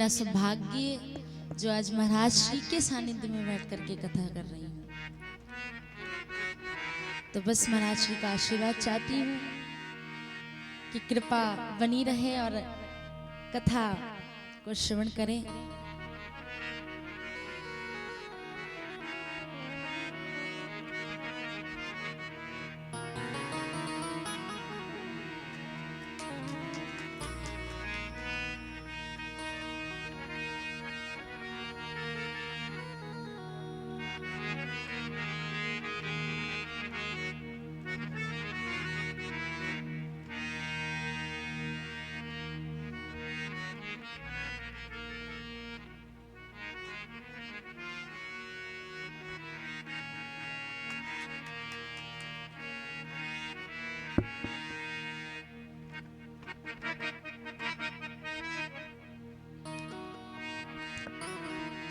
मेरा सौभाग्य जो आज महाराज श्री के सानिध्य में बैठ करके कथा कर रही हूँ। तो बस महाराज श्री का आशीर्वाद चाहती हूँ कि कृपा बनी रहे और कथा को श्रवण करें।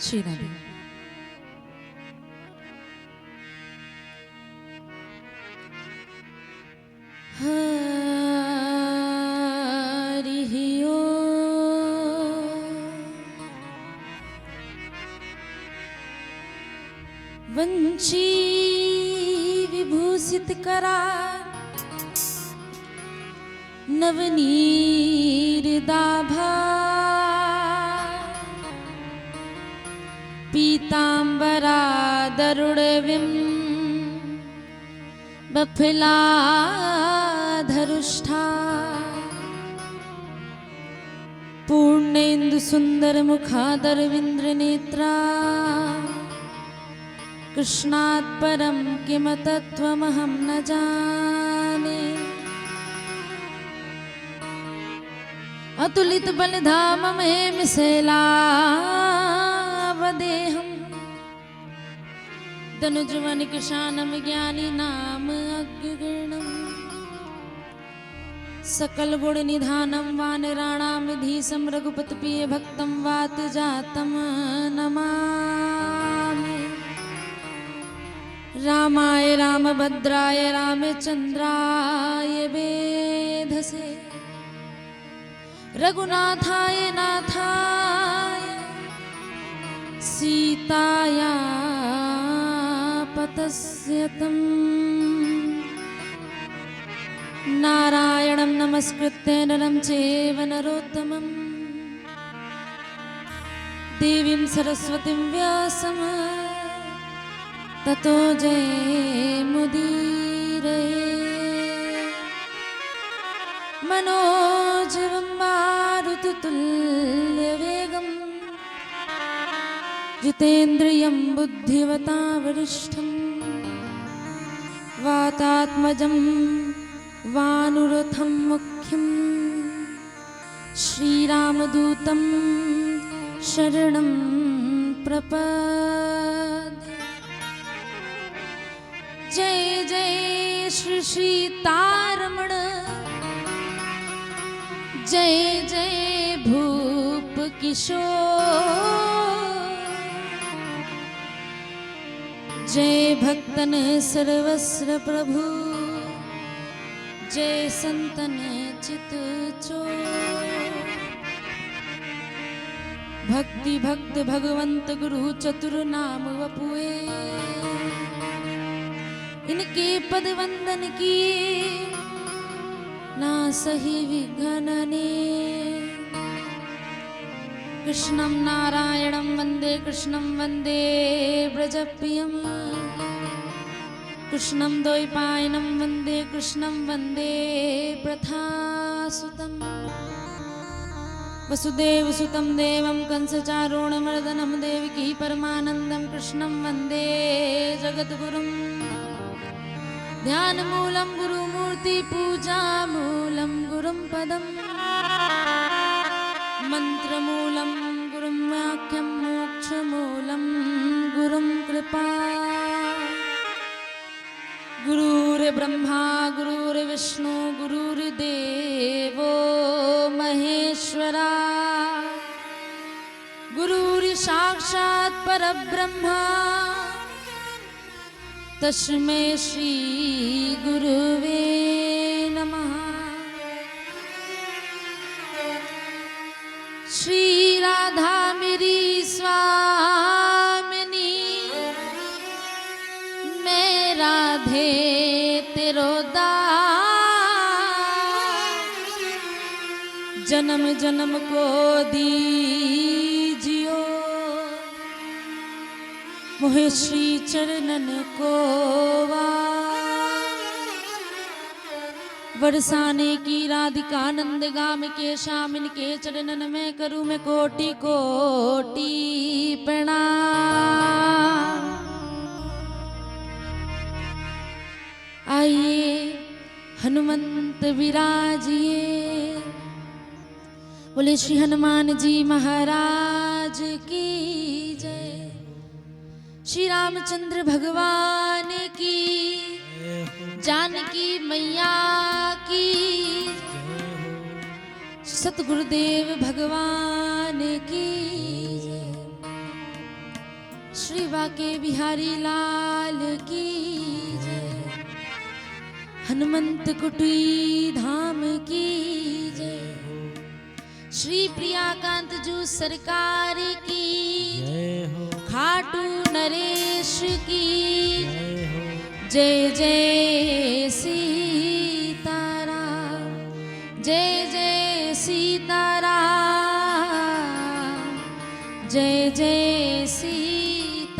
श्री राधे। हरि ओम। वंची विभूषित करा नवनीरदाभा पीताम्बरादरुणविं बफलाधरुष्ठा पूर्णेन्दुसुन्दरमुखादरविन्द्रनेत्रा कृष्णात् परं किमतत्त्वमहं न जाने। अतुलितबलधाममहेमिशैलावदेहं तनुजवनिकृशानं ज्ञानिनाम अग्रगण्यं सकलगुणनिधानं वानराणामधीशं रघुपतिप्रियभक्तं वातजातं नमामि। रामाय रामभद्राय रामचन्द्राय वेधसे रघुनाथाय नाथाय सीताया पतस्यतं। नारायणं नमस्कृत्य नरं चैव नरोत्तमं देवीं सरस्वतीं व्यासं ततो जयमुदीरये। मनोजवं मारुततुल्यवेगं जितेन्द्रियं बुद्धिमतां वरिष्ठं वातात्मजं वानुरथं मुख्यं श्रीरामदूतं शरणं प्रपद्ये। जय जय श्री सीतारमण जय जय भूप किशोर जय भक्तन सर्वस्व प्रभु जय संतन चित चोर। भक्ति भक्त भगवंत गुरु चतुर नाम वपुए इनके पद वंदन किए ना सही विघ्नने। कृष्णं नारायणं वन्दे कृष्णं वन्दे व्रजप्रियं कृष्णं द्वैपायनं वन्दे कृष्णं वन्दे प्रथासुतं। वसुदेवसुतं देवं कंसचारूणमर्दनं देवकी परमानन्दं कृष्णं वन्दे जगद्गुरुं। ध्यानमूलं गुरुमूर्ति पूजामूलं गुरुं पदं मन्त्रमूलं गुरुं वाक्यं मोक्षमूलं गुरुं कृपा। गुरुर्ब्रह्मा गुरुर्विष्णु गुरुर्देवो महेश्वरा गुरुर्साक्षात् परब्रह्मा तस्मै श्री गुरुवे नमः। श्री राधा मेरी स्वामिनी, मैं राधे तेरो दास, जन्म जन्म को दीजियो मोहे श्री चरणन को बरसाने की राधिकानंद गाम के श्याम इनके चरणन में करूं मैं कोटि कोटि प्रणाम। आइए हनुमंत विराजिए, बोले श्री हनुमान जी महाराज की जय। श्री रामचंद्र भगवान की, जानकी मैया की, सतगुरुदेव भगवान की जय। श्री बाके बिहारी लाल की जय। हनुमंत कुटी धाम की जय। श्री प्रियाकांत जू सरकार की खाटू नरेश की जय जय सीताराम, जय जय सीताराम, जय जय सीताराम।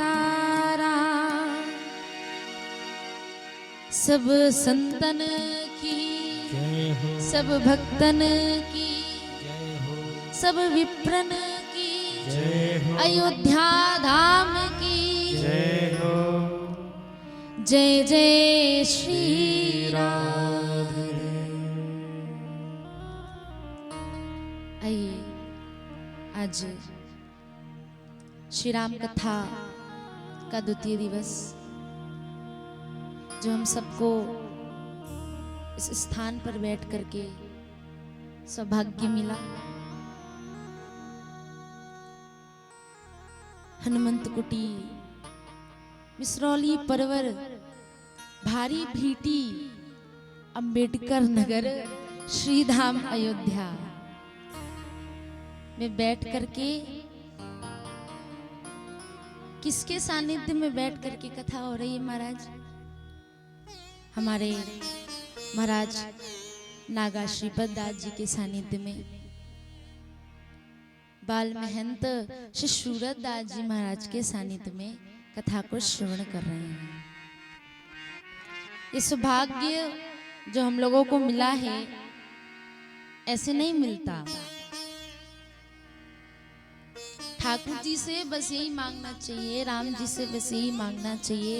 सब संतन की, सब भक्तन की, सब विप्रन की, अयोध्या धाम की जय जय श्री राधे। आइए आज श्री राम कथा का द्वितीय दिवस, जो हम सबको इस स्थान पर बैठ करके सौभाग्य मिला। हनुमंत कुटी, मिसरौली परवर, भारी भीटी, अंबेडकर नगर, श्री धाम अयोध्या में बैठ करके, किसके सानिध्य में बैठ करके कथा हो रही है महाराज? हमारे महाराज नागा श्रीपद दास जी के सानिध्य में, बाल महंत श्री सूरत दास जी महाराज के सानिध्य में कथा को श्रवण कर रहे हैं। ये सौभाग्य जो हम लोगों को मिला है, ऐसे नहीं मिलता। ठाकुर जी से बस यही मांगना चाहिए, राम जी से बस यही मांगना चाहिए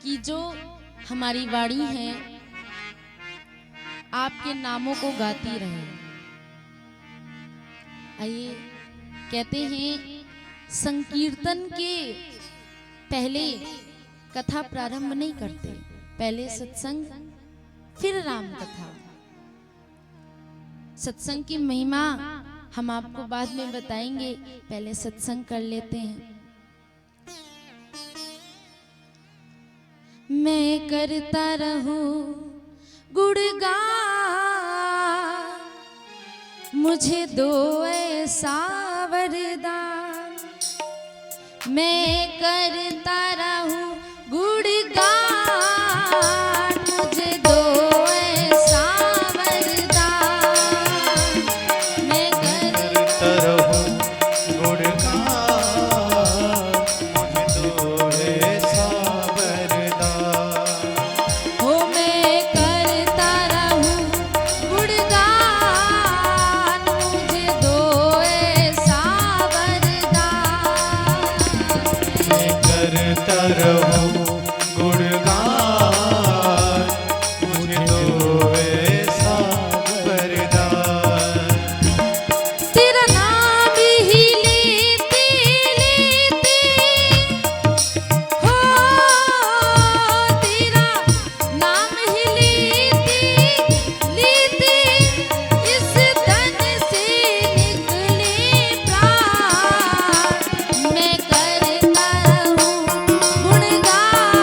कि जो हमारी वाणी है आपके नामों को गाती रहे। आइए, कहते हैं संकीर्तन के पहले कथा प्रारंभ नहीं करते, पहले सत्संग फिर राम कथा। सत्संग की महिमा हम आपको बाद में बताएंगे, पहले सत्संग कर लेते हैं। मैं करता रहूं गुणगान, मुझे दो ऐसा वरदान। मैं करता रहूं गुणगान, मुझे दो ऐसा वरदान। मैं करता रहूं गुणगान, मुझे दो ऐसा वरदान। हो मैं करता रहूं गुणगान, मुझे दो ऐसा वरदान। मैं करता रहूं गुणगान, मुझे दो ऐसा वरदान। तेरा नाम ही लेते लेते हो, तेरा नाम ही लेते लेते इस तन से निकले प्राण। मैं करता रहूं गुणगान,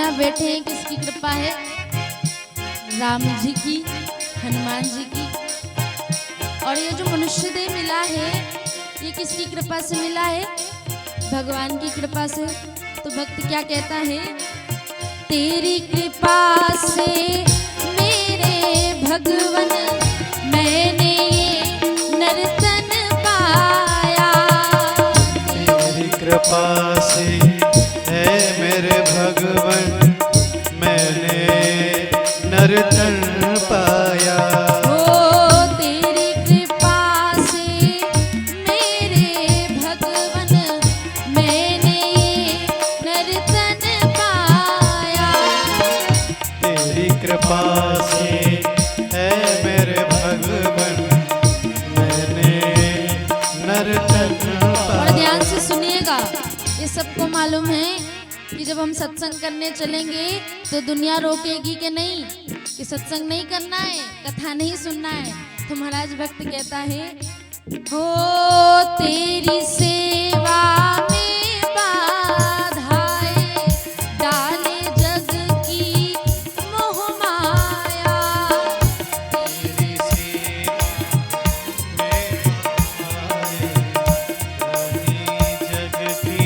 यहाँ बैठे हैं किसकी कृपा है? राम जी की, हनुमान जी की। और ये जो मनुष्य देह मिला है ये किसकी कृपा से मिला है? भगवान की कृपा से। तो भक्त क्या कहता है? तेरी कृपा से मेरे भगवन मैंने ये नर्तन पाया। तेरी कृपा से है मेरे भगवन मैंने नर्तन पाया। ओ तेरी कृपा से मेरे भगवन मैंने ये नर्तन पाया। तेरी कृपा से है मेरे भगवन मैंने नर्तन और पाया। ध्यान से सुनिएगा, ये सबको मालूम है कि जब हम सत्संग करने चलेंगे तो दुनिया रोकेगी कि नहीं कि सत्संग नहीं करना है, कथा नहीं सुनना है। तो महाराज भक्त कहता है, हो तेरी सेवा में बाधाएं डाले जग की मोह माया। तेरी सेवा में जग की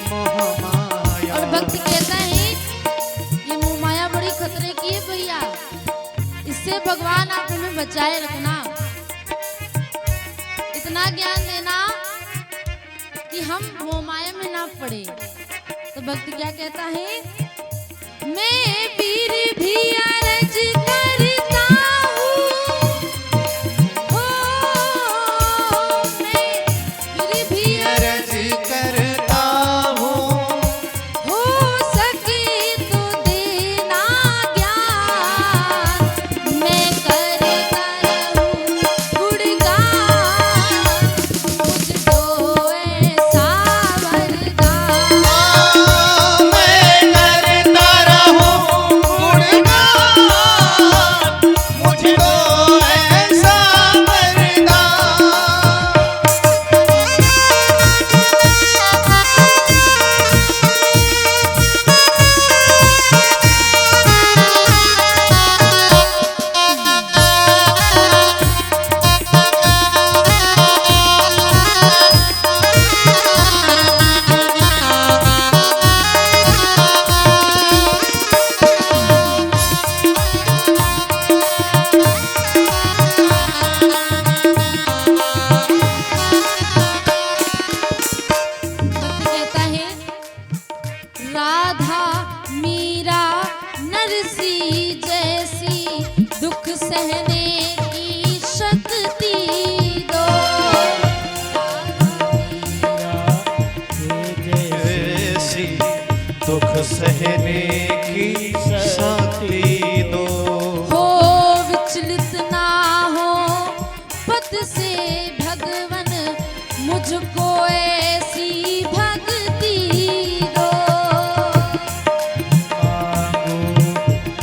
मोह माया। और भक्त कहता है ये मोह माया बड़ी खतरे की है भैया, इससे भगवान आप हमें बचाए रखना। इतना ज्ञान देना कि हम मोह माया में ना पड़े। तो भक्त क्या कहता है? मैं पीर भी अर्ज करता हूँ, हो मैं पीर भी अर्ज करता हूँ हो सके तो देना ज्ञान। मैं करता रहूं गुणगान, मुझको ऐसा वरदान। मैं करता रहूं गुणगान मुझको ऐसा वरदान। भक्त कहता है, राधा मीरा नरसी जैसी दुख सहने की शक्ति दो। ऐसी दुख सहने की शक्ति दो। हो विचलित ना हो पद से भगवन, मुझको ऐसी भक्ति दो।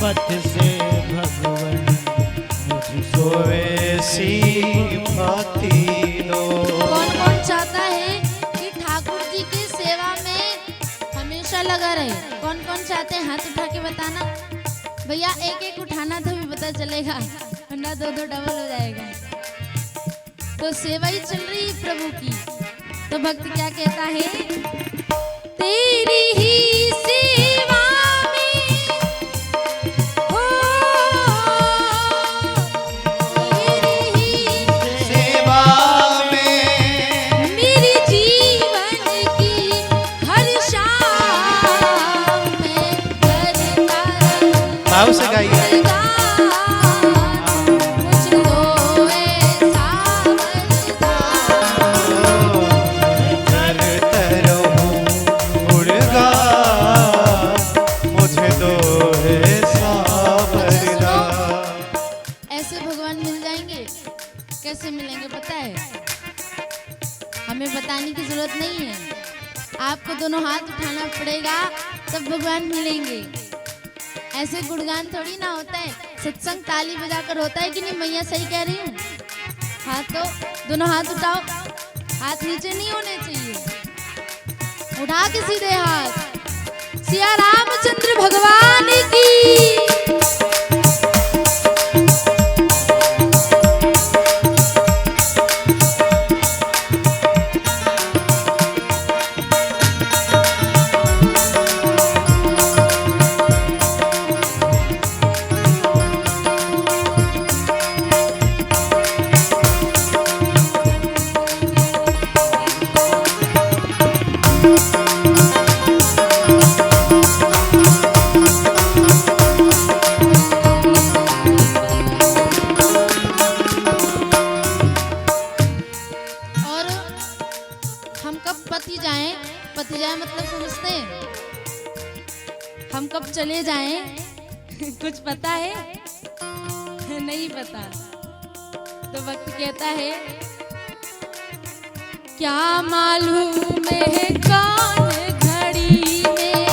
पथ से भगवन मुझको ऐसी भक्ति दो। कौन कौन चाहता है कि ठाकुर जी की सेवा में हमेशा लगा रहे? कौन कौन चाहते हैं? हाथ उठा के बताना भैया। एक एक उठाना तो भी पता चलेगा, वरना दो दो डबल हो जाएगा। तो सेवा ही चल रही है प्रभु की। तो भक्त क्या कहता है? तेरी ही सेवा में हो, तेरी ही सेवा में मेरी जीवन की हर शाम में करता रहूं भाव से गाइए। मुझको ऐसा वरदान। करता रहूं गुणगान मुझे दो ऐसा वरदान। ऐसे भगवान मिल जाएंगे? कैसे मिलेंगे पता है? हमें बताने की जरूरत नहीं है, आपको दोनों हाथ उठाना पड़ेगा तब भगवान मिलेंगे। ऐसे गुणगान थोड़ी ना होता है, सत्संग ताली बजाकर होता है कि नहीं? मैया सही कह रही हूँ? हाथ तो दोनों हाथ उठाओ, हाथ नीचे नहीं होने चाहिए, उठा के सीधे हाथ। सिया रामचंद्र भगवान की। पति जाए मतलब समझते हैं, हम कब चले जाएं कुछ पता है? नहीं पता। तो वक्त कहता है क्या मालूम है कौन घड़ी में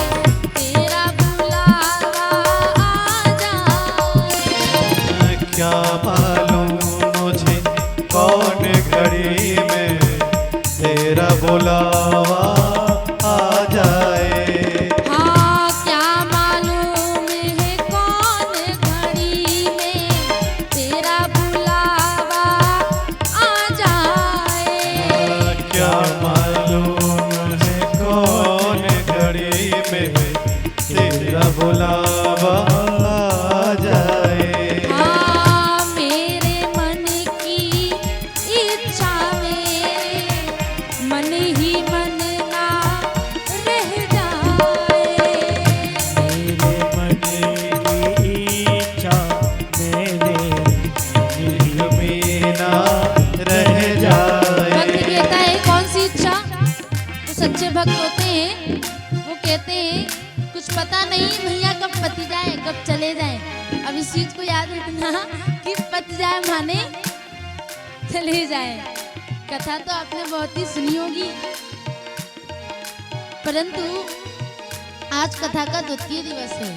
तेरा बुलावा आ जाए। क्या मालूम मुझे कौन घड़ी में तेरा बुलावा आ जाए। हाँ क्या मालूम है कौन घड़ी में तेरा बुलावा आ जाए। क्या मालूम है कौन घड़ी में तेरा बुलावा आ जाए। हाँ मेरे मन की इच्छा में मन ही मन ना रह जाए। मेरे मन की इच्छा मेरे दिल में ना रह जाए। भक्त कहता है कौन सी इच्छा? तो सच्चे भक्त होते हैं वो कहते हैं कुछ पता नहीं भैया कब पति जाए कब चले जाए। अब इस चीज को याद रखना कि पति जाए माने चले जाए। कथा तो आपने बहुत ही सुनी होगी, परंतु आज कथा का द्वितीय दिवस है।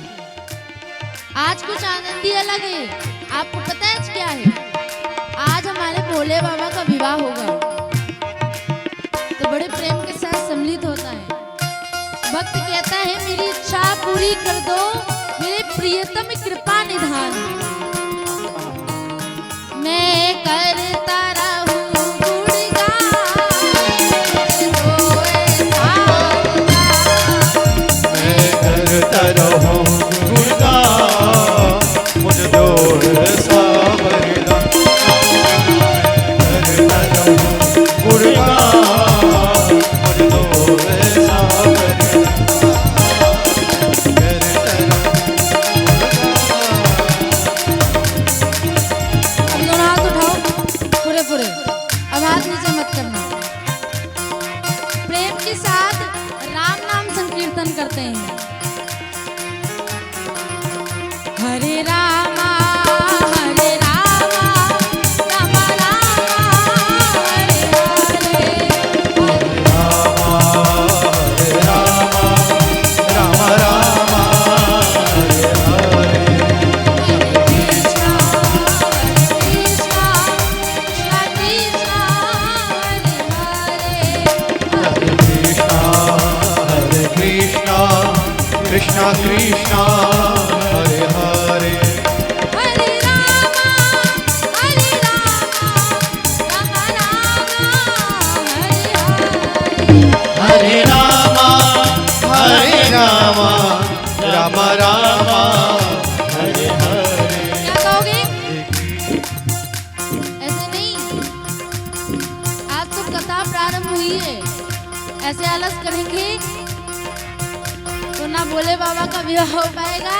आज कुछ आनंद ही अलग है। आपको पता है आज क्या है? आज हमारे भोले बाबा का विवाह होगा, तो बड़े प्रेम के साथ सम्मिलित होता है। भक्त कहता है मेरी इच्छा पूरी कर दो मेरे प्रियतम कृपा निधान। मैं करता रहूं गुणगान, तो ऐसा मैं करता रहूं गुणगान, मुझे दो ऐसा वरदान। करता रहूं गुणगान, मुझे दो ऐसा वरदान। अब दोनों हाथ उठाओ पूरे पूरे, अब हाथ नीचे मत करना। प्रेम के साथ राम नाम संकीर्तन करते हैं। हरे रामा रामा रामा हरे हरे। राम राम हरे हरे। कृष्णा कृष्णा कृष्णा कृष्णा हरे हरे। हरे कृष्णा कृष्णा कृष्णा हरे हरे। हरे रामा रामा रामा हरे हरे। हरे राम राम राम हरे हरे। क्या कहोगे? ऐसे नहीं, आज तो कथा प्रारंभ हुई है। ऐसे आलस करेंगे तो ना भोले बाबा का विवाह हो पाएगा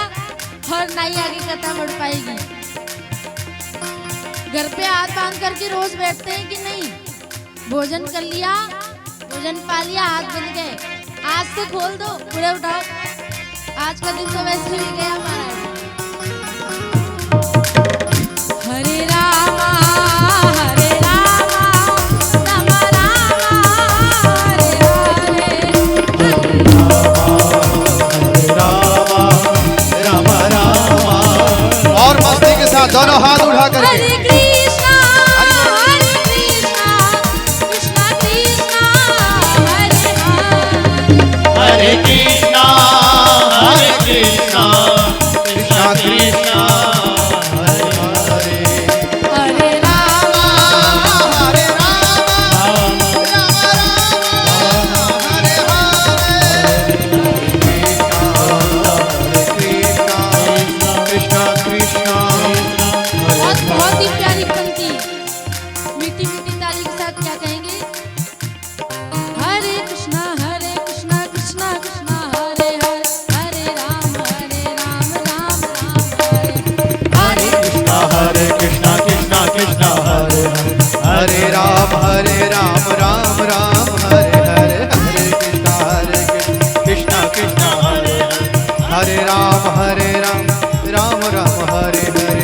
और ना ही आगे कथा बढ़ पाएगी। घर पे हाथ बांध करके रोज बैठते हैं कि नहीं? भोजन कर लिया, भोजन पा लिया, हाथ बन गए। आज से खोल दो, पूरे उठाओ। आज का दिन तो वैसे भी गया हमारा। हरे रामा रामा रामा हरे हरे। राम राम और मस्ती के साथ दोनों हाथ उठा करके। हरे कृष्णा कृष्णा कृष्णा हरे हरे। हरे कृष्णा कृष्णा कृष्णा कृष्णा हरे हरे हरे राम हरे राम राम राम हरे हरे कृष्णा कृष्णा बहुत ही प्यारी पंक्ति मीठी मीठी ताली के साथ क्या कहेंगे हरे कृष्णा कृष्णा कृष्णा हरे हरे हरे राम राम राम हरे कृष्णा कृष्णा कृष्णा हरे हरे हरे राम राम राम हरे हरे हरे कृष्णा कृष्णा हरे हरे राम राम राम हरे हरे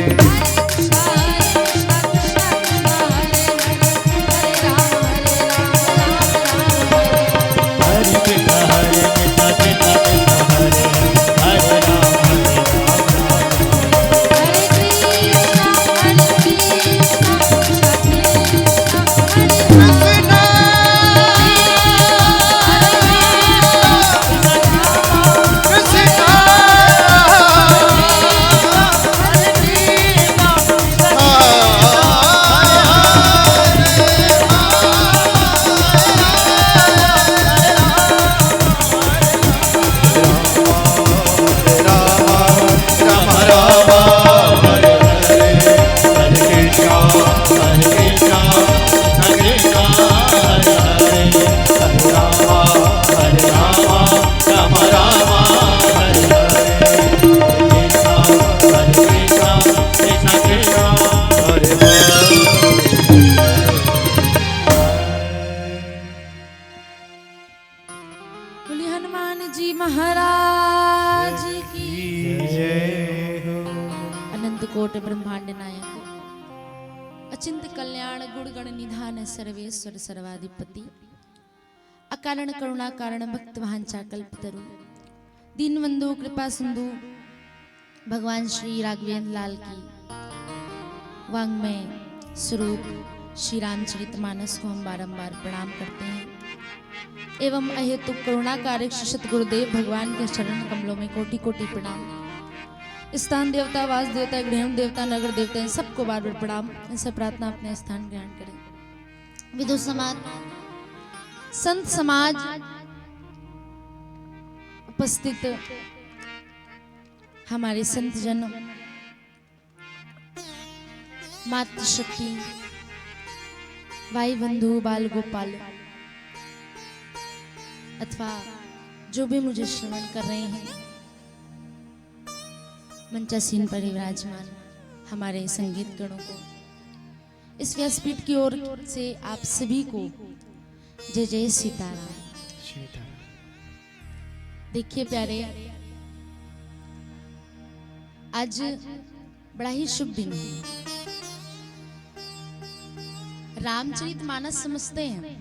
बोले हनुमान जी महाराज की अनंत कोट ब्रह्मांड नायक अचिंत कल्याण गुण गण निधान सर्वेश्वर सर्वाधिपति अकारण करुणा कारण भक्त वांछा कल्पतरु दीनबंधु कृपा सिंधु भगवान श्री राघवेंद्र लाल की वांग्मय स्वरूप श्री रामचरितमानस को हम बारंबार प्रणाम करते हैं एवं अहेतुक करुणा कारक श्री सतगुरुदेव भगवान के चरण कमलों में कोटि कोटि प्रणाम। स्थान देवता, वास देवता, गृह देवता, नगर देवता, इन सबको बार बार प्रणाम। इनसे प्रार्थना अपने स्थान ग्रहण करें। विदु समाज, संत समाज, उपस्थित हमारे संत जन, मातृशक्ति, भाई बंधु, बाल गोपाल अथवा जो भी मुझे श्रवण कर रहे हैं, मंचासीन पर विराजमान हमारे संगीत गणों को, इस व्यासपीठ की ओर से आप सभी को जय जय सीताराम। देखिए प्यारे, आज बड़ा ही शुभ दिन है। रामचरितमानस समझते हैं,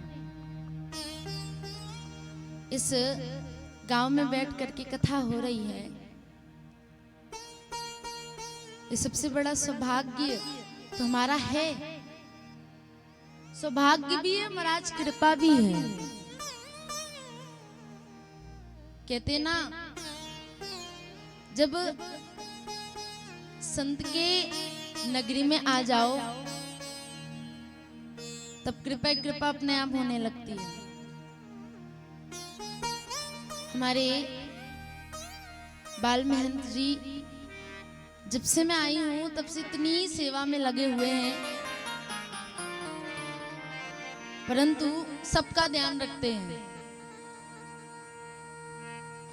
इस गांव में बैठ करके कथा हो रही है, ये सबसे बड़ा सौभाग्य तो हमारा है। सौभाग्य भी है, महाराज कृपा भी है। कहते ना, जब संत के नगरी में आ जाओ तब कृपा कृपा अपने आप होने लगती है। हमारे बाल महंत जी जब से मैं आई हूं तब से इतनी सेवा में लगे हुए हैं, परंतु सबका ध्यान रखते हैं।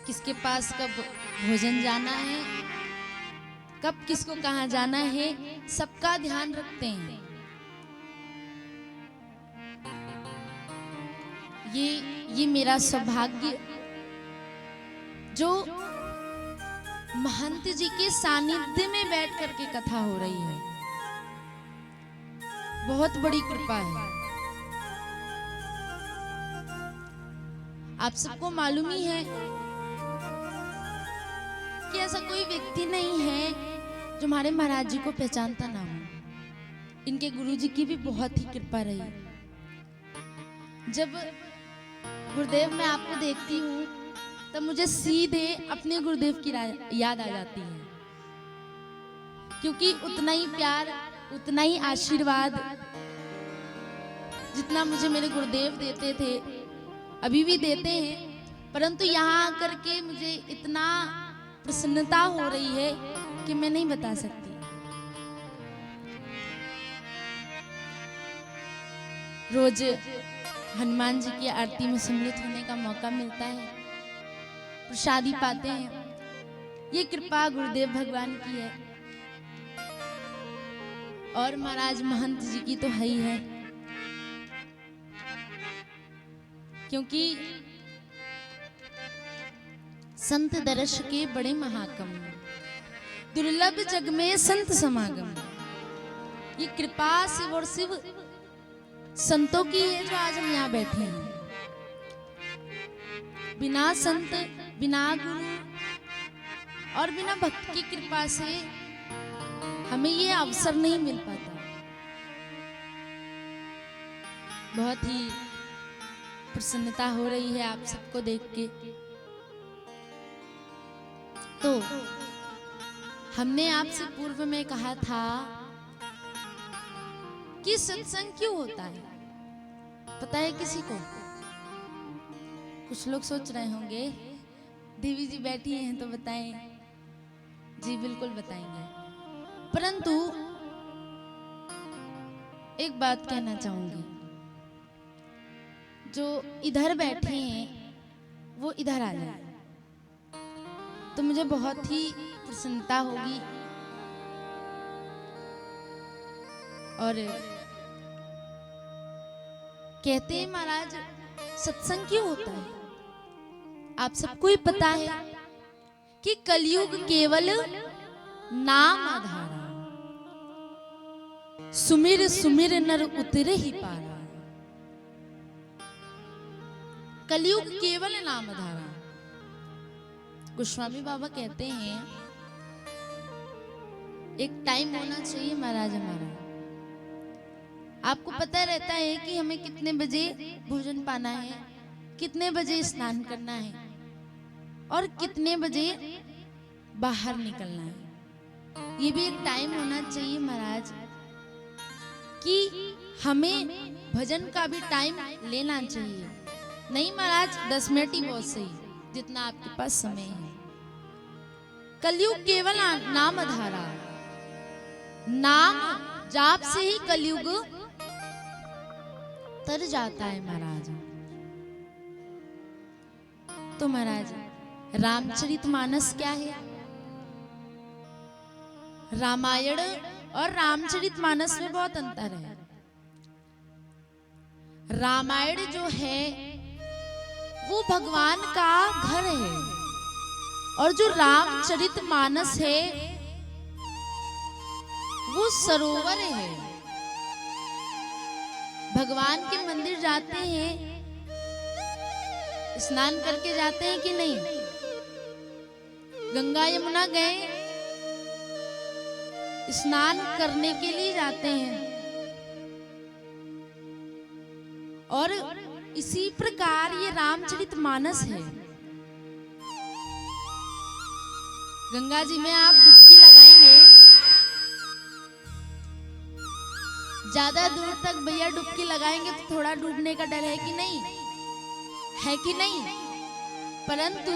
किसके पास कब भोजन जाना है, कब किसको कहां जाना है, सबका ध्यान रखते हैं। ये मेरा सौभाग्य जो महंत जी के सानिध्य में बैठ करके कथा हो रही है, बहुत बड़ी कृपा है। आप सबको मालूम ही है कि ऐसा कोई व्यक्ति नहीं है जो हमारे महाराज जी को पहचानता ना हो। इनके गुरुजी की भी बहुत ही कृपा रही। जब गुरुदेव मैं आपको देखती हूँ तब मुझे सीधे अपने गुरुदेव की याद आ जाती है, क्योंकि उतना ही प्यार, उतना ही आशीर्वाद जितना मुझे मेरे गुरुदेव देते थे, अभी भी देते हैं, परंतु यहाँ आकर के मुझे इतना प्रसन्नता हो रही है कि मैं नहीं बता सकती। रोज हनुमान जी की आरती में सम्मिलित होने का मौका मिलता है, प्रसादी पाते हैं, ये कृपा गुरुदेव भगवान की है और महाराज महंत जी की तो है ही है, क्योंकि संत दर्श के बड़े महाकम, दुर्लभ जग में संत समागम। ये कृपा शिव और शिव संतों की है जो आज हम यहाँ बैठे हैं। बिना संत, बिना गुरु और बिना भक्त की कृपा से हमें ये अवसर नहीं मिल पाता। बहुत ही प्रसन्नता हो रही है आप सबको देख के। तो हमने आपसे पूर्व में कहा था कि सत्संग क्यों होता है, पता है किसी को? कुछ लोग सोच रहे होंगे देवी जी बैठी हैं तो बताएं। जी बिल्कुल बताएंगे, परंतु एक बात कहना चाहूंगी, जो इधर बैठे हैं वो इधर आ जाए तो मुझे बहुत ही प्रसन्नता होगी। और कहते हैं महाराज सत्संग क्यों होता है, आप सबको ही पता है कि कलयुग केवल नाम आधारा, सुमिर सुमिर नर उतरे ही पारा। कलयुग केवल नाम आधारा। गोस्वामी बाबा कहते हैं एक टाइम होना चाहिए महाराज हमारा। आपको पता रहता है कि हमें कितने बजे भोजन पाना है, कितने बजे स्नान करना है और कितने बजे बाहर निकलना है। ये भी एक टाइम होना चाहिए महाराज कि हमें भजन का भी टाइम लेना चाहिए। नहीं महाराज 10 मिनट ही बहुत सही, जितना आपके पास समय है। कलयुग केवल नाम आधारा, नाम जाप से ही कलयुग तर जाता है महाराज। तो महाराज रामचरितमानस क्या है? रामायण और रामचरितमानस में बहुत अंतर है। रामायण जो है वो भगवान का घर है और जो रामचरितमानस है वो सरोवर है। भगवान के मंदिर जाते हैं, स्नान करके जाते हैं कि नहीं? गंगा यमुना गए, स्नान करने के लिए जाते हैं। और इसी प्रकार ये रामचरितमानस है। गंगा जी में आप डुबकी लगाएंगे, ज्यादा दूर तक भैया डुबकी लगाएंगे तो थोड़ा डूबने का डर है कि नहीं? है कि नहीं? परंतु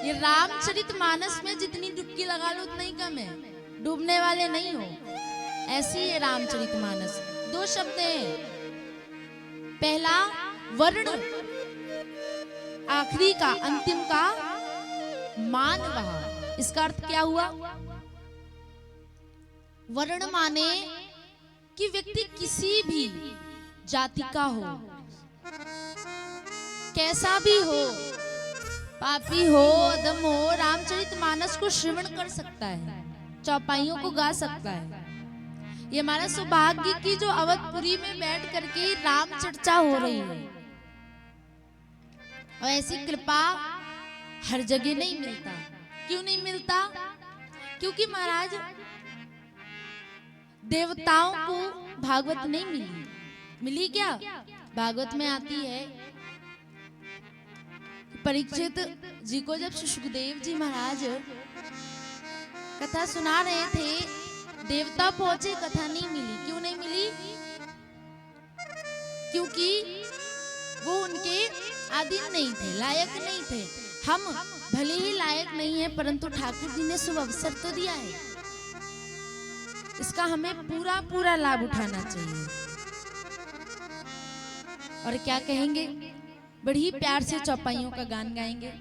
ये रामचरितमानस में जितनी डुबकी लगा लो उतना ही कम है, डूबने वाले नहीं हो। ऐसी है रामचरितमानस। 2 शब्द हैं, पहला वर्ण, आखिरी का, अंतिम का मान रहा। इसका अर्थ क्या हुआ? वर्ण माने कि व्यक्ति किसी भी जाति का हो, कैसा भी हो, पापी हो, अधम हो, रामचरितमानस को श्रवण कर सकता है, चौपाइयों को गा सकता है। ये हमारा सौभाग्य की जो अवधपुरी में बैठ करके राम चर्चा हो रही है, और ऐसी कृपा हर जगह नहीं मिलता। क्यों नहीं मिलता? क्योंकि महाराज देवताओं को भागवत नहीं मिली। मिली क्या? भागवत में आती है परीक्षित जी को जब सुखदेव जी महाराज कथा सुना रहे थे, देवता पहुंचे, कथा नहीं मिली। क्यों नहीं मिली? क्योंकि वो उनके आधीन नहीं थे, लायक नहीं थे। हम भले ही लायक नहीं है, परंतु ठाकुर जी ने शुभ अवसर तो दिया है, इसका हमें पूरा पूरा लाभ उठाना चाहिए। और क्या कहेंगे? बड़ी प्यार से चौपाइयों का गान गाएंगे।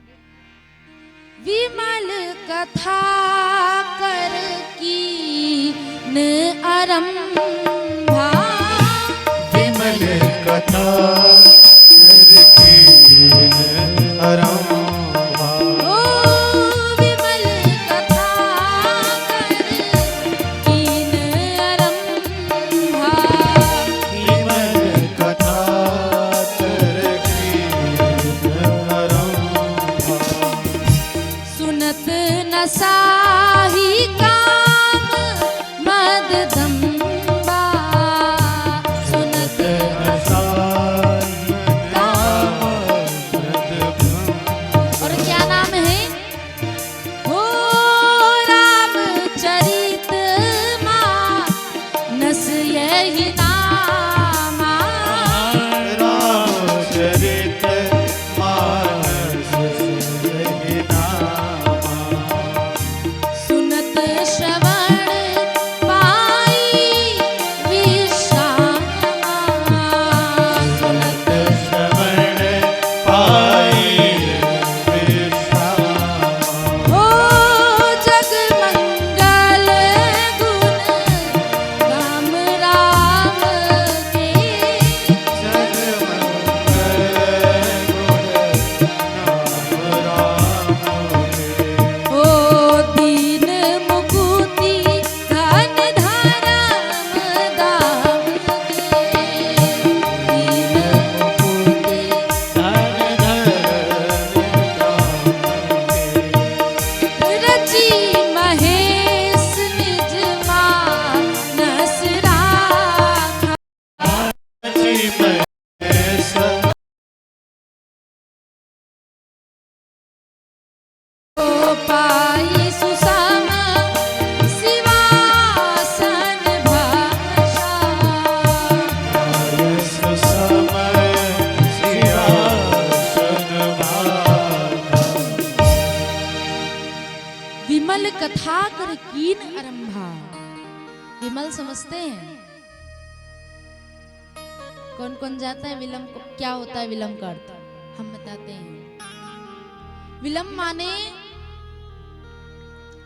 विमल कथा कर कीन आरंभा, विमल कथा कर कीन आरंभा, ओ विमल कथा कर कीन आरंभा, विमल कथा कर कीन आरंभा, सुनत न साही काम मद दम्बा, सुनत और क्या नाम है? हो रामचरित मानस यही नामा, रामचरित मानस यही नामा, सुनत श्रवण पाई विश्रामा, सुनत श्रवण पाई विश्रामा, हो जग मंगल गुण राम राम के, जग मंगल गुण राम राम हो दीन मुकुति धन धर्म दाम के, दीन मुकुति रची महेश निज मानस राखा, ओ पाई सुसम शिवासन भाषा, विमल कथा कर कीन आरंभा। विमल समझते हैं? कौन कौन जाता है विलंब को? क्या होता है विलंब का अर्थ? हम बताते हैं। विलंब माने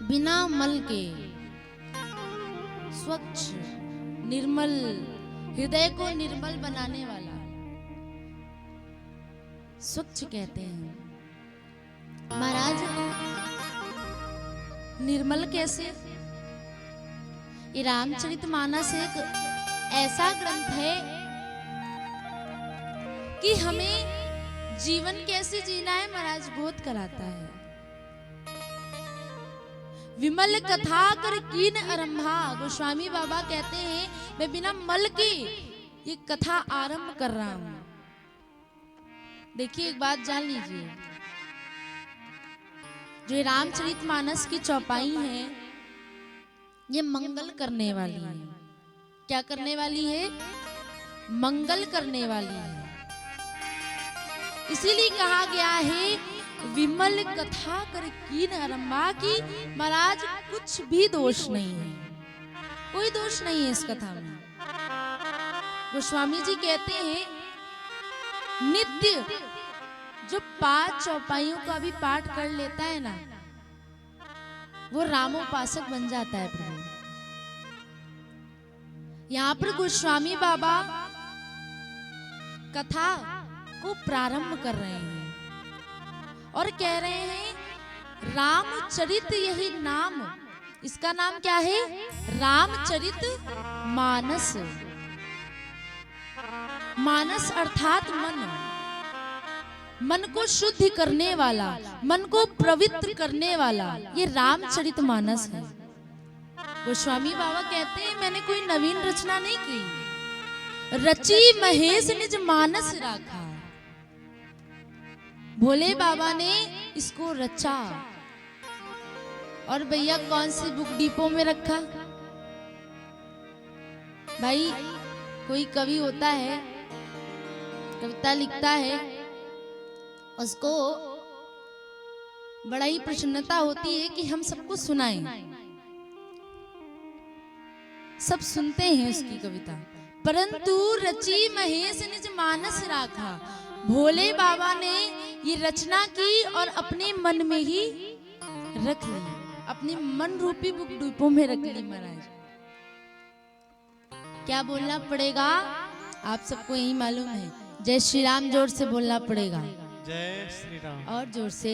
बिना मल के, स्वच्छ निर्मल, हृदय को निर्मल बनाने वाला स्वच्छ कहते हैं। महाराज निर्मल कैसे? ये रामचरितमानस एक ऐसा ग्रंथ है कि हमें जीवन कैसे जीना है महाराज बोध कराता है। विमल कथा कर कीन आरंभा, गोस्वामी बाबा कहते हैं मैं बिना मल के ये कथा आरंभ कर रहा हूं। देखिए एक बात जान लीजिए, जो रामचरितमानस की चौपाई है ये मंगल करने वाली है। क्या करने वाली है? मंगल करने वाली है। इसीलिए कहा गया है विमल कथा कर कीन आरंभा की महाराज कुछ भी दोष नहीं है, कोई दोष नहीं है इस कथा में। गोस्वामी जी कहते हैं नित्य जो 5 चौपाइयों का भी पाठ कर लेता है ना, वो रामोपासक बन जाता है प्रभु। यहाँ पर गोस्वामी बाबा कथा को प्रारंभ कर रहे हैं और कह रहे हैं रामचरित यही नाम, इसका नाम क्या है? रामचरित मानस। मानस अर्थात मन, मन को शुद्ध करने वाला, मन को पवित्र करने वाला ये रामचरित मानस है। गोस्वामी बाबा कहते हैं मैंने कोई नवीन रचना नहीं की, रची महेश निज मानस राखा। भोले बाबा ने इसको रचा। और भैया कौन सी बुक डिपो में रखा? भाई कोई कवि होता है, कविता लिखता है, उसको बड़ा ही प्रसन्नता होती है कि हम सबको सुनाएं। सब सुनते हैं उसकी कविता, परंतु रची महेश निज मानस राखा। भोले बाबा ने ये रचना की और अपने मन में ही रख ली, अपने मन रूपी बुक डिपो में रख ली। महाराज क्या बोलना पड़ेगा आप सबको यही मालूम है। जय श्री राम जोर से बोलना पड़ेगा। जय श्री राम। और जोर से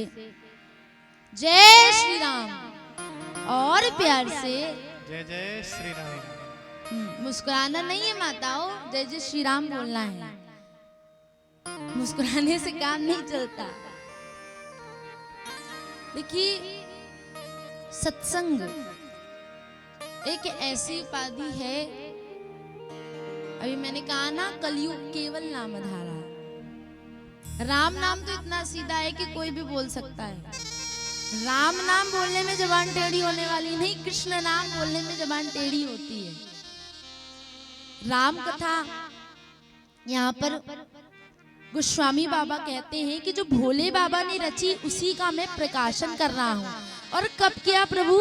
जय श्री राम, और प्यार से जय जय श्री राम। मुस्कुराना नहीं है माताओ, जय जय श्री राम बोलना है। मुस्कुराने से काम नहीं चलता। देखिए, सत्संग एक ऐसी उपाधि है, अभी मैंने कहा ना, कलयुग केवल नाम धारा। राम नाम तो इतना सीधा है कि कोई भी बोल सकता है। राम नाम बोलने में जबान टेढ़ी होने वाली नहीं, कृष्ण नाम बोलने में जबान टेढ़ी होती है। राम कथा यहाँ पर गोस्वामी बाबा कहते हैं कि जो भोले बाबा ने रची उसी का मैं प्रकाशन कर रहा हूं। और कब किया प्रभु?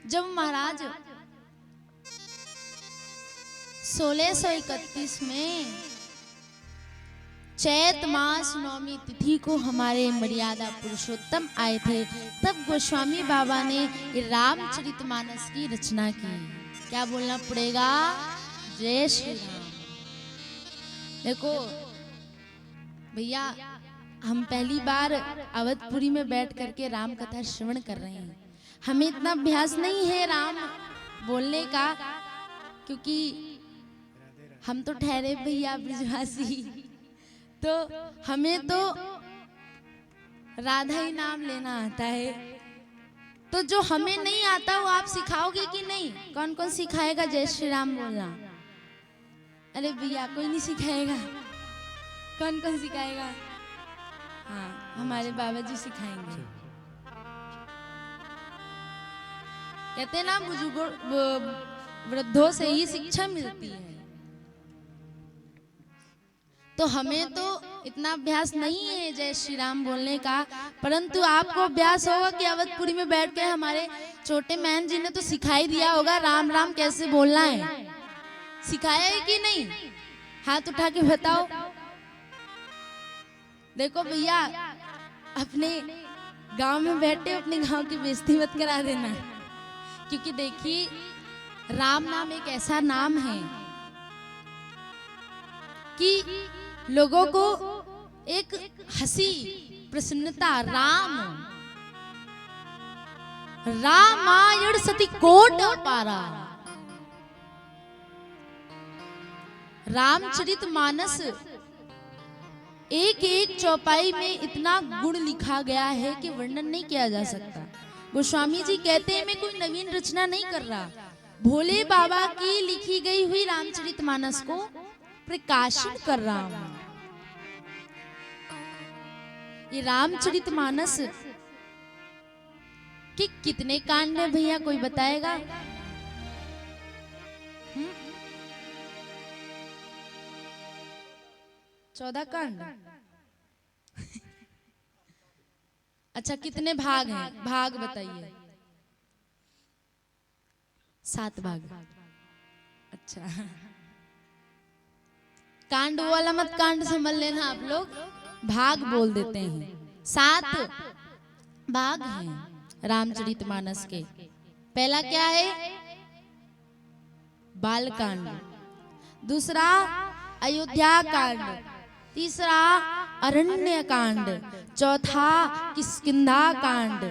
जब महाराज 1631 में चैत मास नवमी तिथि को हमारे मर्यादा पुरुषोत्तम आए थे, तब गोस्वामी बाबा ने रामचरितमानस की रचना की। क्या बोलना पड़ेगा? जय श्री राम। देखो भैया, हम पहली बार अवधपुरी में बैठ करके राम कथा श्रवण कर रहे हैं। हमें इतना अभ्यास नहीं है राम बोलने का, क्योंकि हम तो ठहरे भैया ब्रजवासी, तो हमें तो राधा ही नाम लेना आता है। तो जो हमें नहीं आता वो आप सिखाओगे कि नहीं? कौन कौन सिखाएगा जय श्री राम बोलना? अरे भैया कोई नहीं सिखाएगा। कौन कौन सिखाएगा? हाँ, हमारे बाबा जी सिखाएंगे। कहते हैं ना, बुजुर्गों वृद्धों से ही शिक्षा मिलती है। तो हमें तो इतना अभ्यास नहीं है जय श्री राम बोलने का, परंतु आपको अभ्यास होगा कि अवधपुरी में बैठ के हमारे छोटे मैन जी ने तो सिखाई दिया होगा राम राम कैसे बोलना है। सिखाया है कि नहीं? हाथ उठा के बताओ। देखो भैया, अपने गांव में बैठे अपने गांव की बेइज्जती मत करा देना, क्योंकि देखिए राम नाम एक ऐसा नाम है कि लोगों को एक हंसी प्रसन्नता, रामायण सती कोट पारा। रामचरितमानस एक एक चौपाई में इतना गुण लिखा गया है कि वर्णन नहीं किया जा सकता। गोस्वामी जी कहते हैं मैं कोई नवीन रचना नहीं कर रहा, भोले बाबा की लिखी गई हुई रामचरितमानस को प्रकाशित कर रहा हूं। ये रामचरितमानस के कितने कांड है भैया, कोई बताएगा? 14 कांड। अच्छा, कितने भाग हैं? भाग बताइए। 7 भाग। अच्छा, कांड वाला मत कांड समझ लेना आप लोग, भाग बोल देते हैं। 7 भाग हैं रामचरितमानस के। पहला क्या है? बाल कांड। दूसरा अयोध्या कांड। तीसरा अरण्य कांड। चौथा किष्किंधा कांड।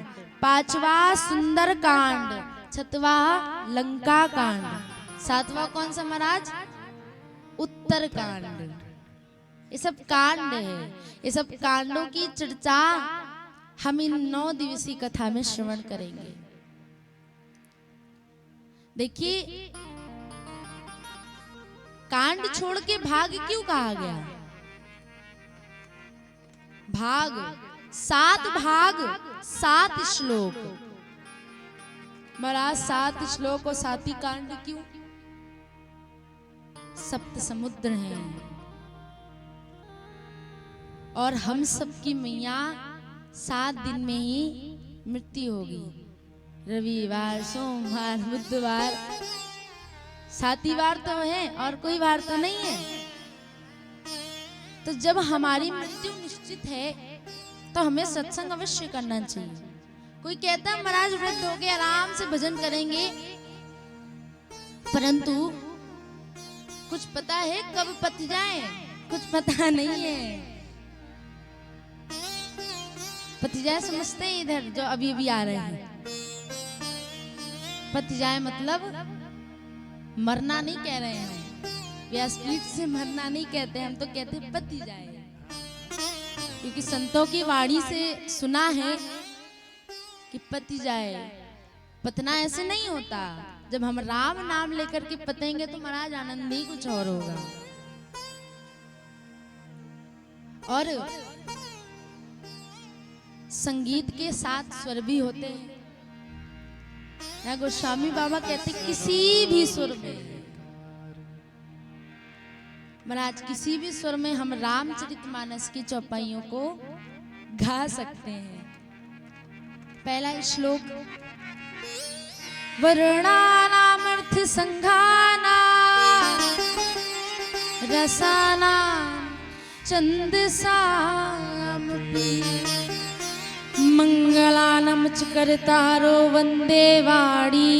पांचवा सुंदर कांड। छठवा लंका कांड। 7वां कौन सा महाराज? उत्तर कांड। ये सब कांड है। ये सब कांडों की चर्चा हम इन 9 दिवसीय कथा में श्रवण करेंगे। देखिए, कांड छोड़ के भाग क्यों कहा गया? भाग, 7 भाग 7 श्लोक। महाराज 7 श्लोक और 7 ही कांड क्यों? सप्त समुद्र हैं और हम सबकी मैया 7 दिन में ही मृत्यु होगी। रविवार, सोमवार, बुधवार, 7 ही वार तो है और कोई वार तो नहीं है। तो जब हमारी मृत्यु निश्चित है तो हमें सत्संग अवश्य करना चाहिए। कोई कहता है महाराज वृद्ध हो गए आराम से भजन करेंगे, परंतु कुछ पता है कब पति जाए? कुछ पता नहीं है। पति जाए समझते हैं इधर जो अभी अभी आ रहे हैं। पति जाए मतलब मरना नहीं कह रहे हैं, व्यासपीठ से मरना नहीं कहते, हम तो कहते हैं पति जाए। क्योंकि संतों की वाणी से सुना है कि पति जाए। पतना ऐसे नहीं होता। जब हम राम नाम लेकर के पतेंगे तो महाराज आनंद ही कुछ और होगा। और संगीत के 7 स्वर भी होते हैं। यहाँ गोस्वामी बाबा कहते किसी भी सुर में, महाराज किसी भी सुर में हम रामचरितमानस की चौपाइयों को गा सकते हैं। पहला श्लोक, वर्णानामर्थ संघाना रसाना छंदसामपि मंगलानम च करतारो वंदे वाणी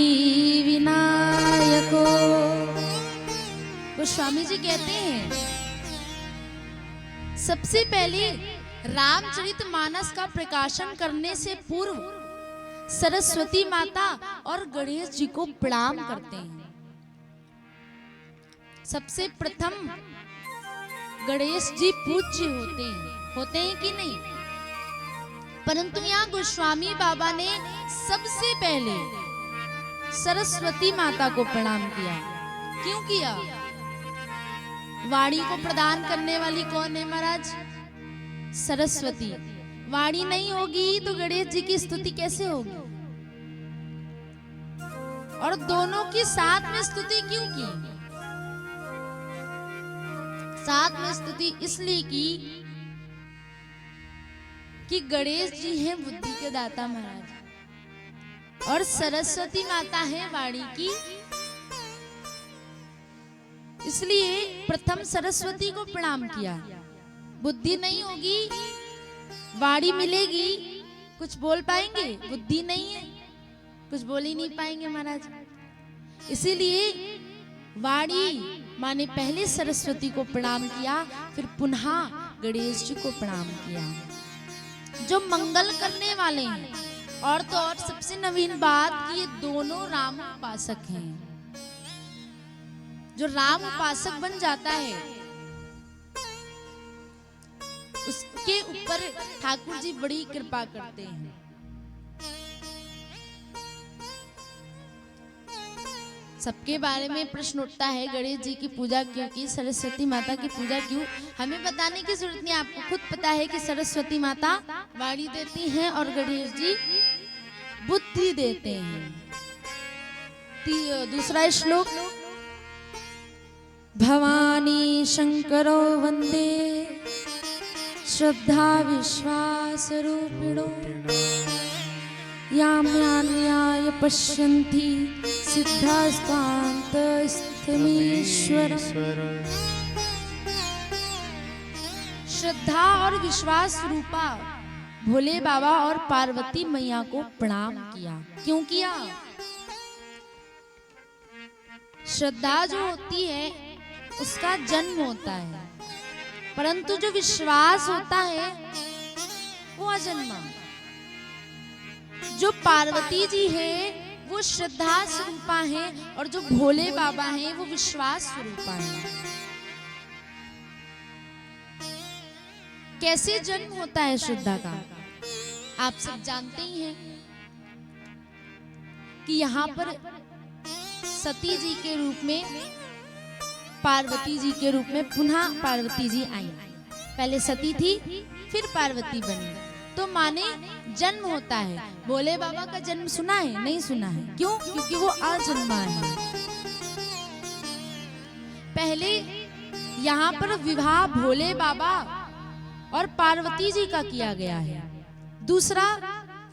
विनायको। गोस्वामी जी कहते हैं सबसे पहले रामचरितमानस का प्रकाशन करने से पूर्व सरस्वती माता और गणेश जी को प्रणाम करते हैं। सबसे प्रथम गणेश जी पूज्य होते हैं कि नहीं? परंतु यहाँ गोस्वामी बाबा ने सबसे पहले सरस्वती माता को प्रणाम किया। क्यों किया? वाणी को प्रदान करने वाली कौन है महाराज? सरस्वती। वाणी नहीं होगी तो गणेश जी की स्तुति कैसे होगी? और दोनों की साथ में स्तुति क्यों की? साथ में स्तुति इसलिए की कि गणेश जी हैं बुद्धि के दाता महाराज, और सरस्वती माता है वाणी की। इसलिए प्रथम सरस्वती को प्रणाम किया। बुद्धि नहीं होगी, वाणी मिलेगी, कुछ बोल पाएंगे? बुद्धि नहीं है, कुछ बोल ही नहीं पाएंगे महाराज। इसीलिए वाणी माने पहले सरस्वती को प्रणाम किया, फिर पुनः गणेश जी को प्रणाम किया जो मंगल करने वाले हैं। और तो और सबसे नवीन बात कि ये दोनों राम उपासक हैं। जो राम उपासक बन जाता है उसके ऊपर ठाकुर जी बड़ी कृपा करते हैं। सबके बारे में प्रश्न उठता है, गणेश जी की पूजा क्यों की, सरस्वती माता की पूजा क्यों? हमें बताने की जरूरत नहीं, आपको खुद पता है कि सरस्वती माता वाणी देती हैं और गणेश जी बुद्धि देते हैं। दूसरा श्लोक, भवानी शंकरो वंदे श्रद्धा विश्वास रूपिणो याम्यान्याय पश्यन्ति सिद्धास्तान्त स्थमीश्वर। श्रद्धा और विश्वास रूपा भोले बाबा और पार्वती मैया को प्रणाम किया। क्यों किया? श्रद्धा जो होती है उसका जन्म होता है, परंतु जो विश्वास होता है वो अजन्मा। जो पार्वती जी है वो श्रद्धा स्वरूपा है और जो भोले बाबा हैं वो विश्वास स्वरूपा है। कैसे जन्म होता है श्रद्धा का? आप सब जानते ही हैं कि यहाँ पर सती जी के रूप में, पार्वती जी के रूप में पुनः पार्वती जी आई। पहले सती थी, फिर पार्वती बनी। तो माने जन्म होता है। भोले बाबा का जन्म सुना है? नहीं सुना है। क्यों? क्योंकि वो अजन्मा है। पहले यहाँ पर विवाह भोले बाबा और पार्वती जी का किया गया है। दूसरा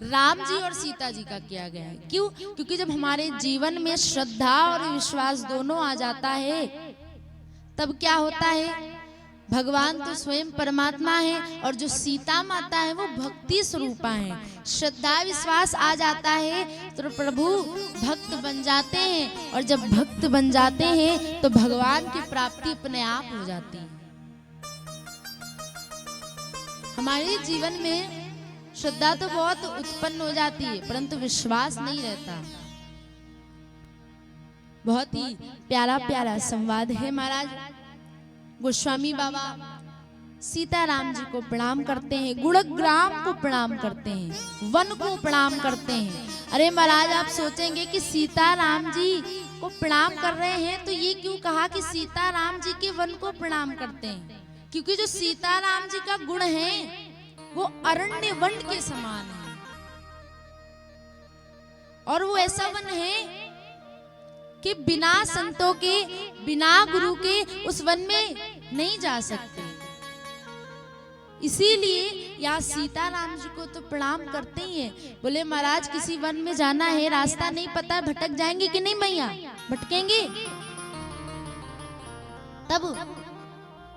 राम जी और सीता जी का किया गया है। क्यों? क्योंकि जब हमारे जीवन में श्रद्धा और विश्वास दोनों आ जाता है तब क्या होता है, भगवान तो स्वयं परमात्मा है और जो सीता माता है वो भक्ति स्वरूपा है। श्रद्धा विश्वास आ जाता है तो प्रभु भक्त बन जाते हैं, और जब भक्त बन जाते हैं तो भगवान की प्राप्ति अपने आप हो जाती है। हमारे जीवन में श्रद्धा तो बहुत उत्पन्न हो जाती है परंतु विश्वास नहीं रहता। बहुत ही प्यारा प्यारा संवाद है महाराज। गोस्वामी बाबा सीताराम जी को प्रणाम करते हैं, गुणग्राम को प्रणाम करते हैं, वन को प्रणाम करते हैं। अरे महाराज आप सोचेंगे कि सीताराम जी को प्रणाम कर रहे हैं तो ये क्यों कहा कि सीताराम जी के वन को प्रणाम करते हैं? क्योंकि जो सीताराम जी का गुण है वो अरण्य वन के समान है, और वो ऐसा वन है कि बिना संतों के बिना गुरु के उस वन में नहीं जा सकते। इसीलिए यहाँ सीताराम जी को तो प्रणाम करते ही हैं। बोले महाराज किसी वन में जाना है, रास्ता नहीं पता, भटक जाएंगे कि नहीं मैया? भटकेंगे। तब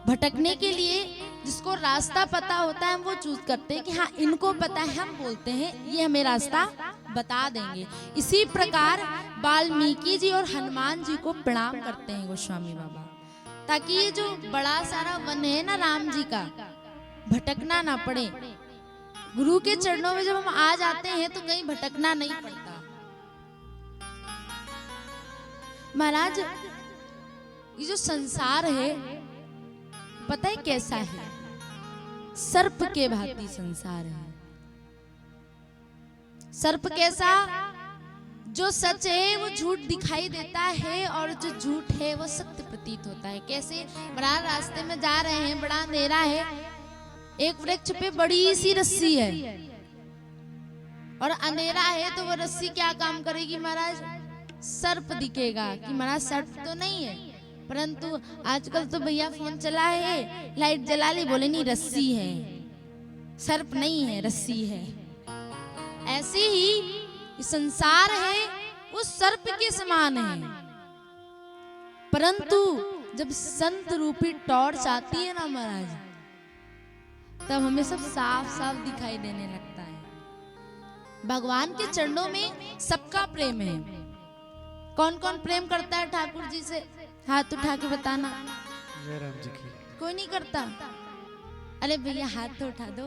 भटकने के लिए जिसको रास्ता पता होता है हम वो चूज करते हैं कि हाँ इनको पता है, हम बोलते हैं ये हमें रास्ता बता देंगे। इसी प्रकार वाल्मीकि जी और हनुमान जी को प्रणाम करते हैं गोस्वामी बाबा, ताकि ये जो बड़ा सारा वन है ना राम जी का, भटकना ना पड़े। गुरु के चरणों में जब हम आ जाते हैं तो कहीं भटकना नहीं पड़ता। महाराज ये जो संसार है पता है कैसा है? सर्प के भांति संसार है। सर्प कैसा? जो सच है वो झूठ दिखाई देता है और जो झूठ है वो सत्य प्रतीत होता है। कैसे? बड़ा रास्ते में जा रहे हैं, बड़ा अंधेरा है, एक वृक्ष पे बड़ी सी रस्सी है और अंधेरा है तो वो रस्सी क्या काम करेगी महाराज? सर्प दिखेगा कि महाराज सर्प तो नहीं है, परंतु आजकल तो भैया फोन चला है, लाइट जला ली, बोले नहीं रस्सी है, सर्प नहीं है रस्सी है। ऐसे ही संसार है उस सर्प के समान है, परंतु जब संत रूपी टॉर्च आती है ना महाराज, तब हमें सब साफ साफ दिखाई देने लगता है। भगवान के चरणों में सबका प्रेम है। कौन कौन प्रेम करता है ठाकुर जी से? हाथ उठा के बताना। जय राम जी की। कोई नहीं करता? अरे भैया हाथ तो उठा दो।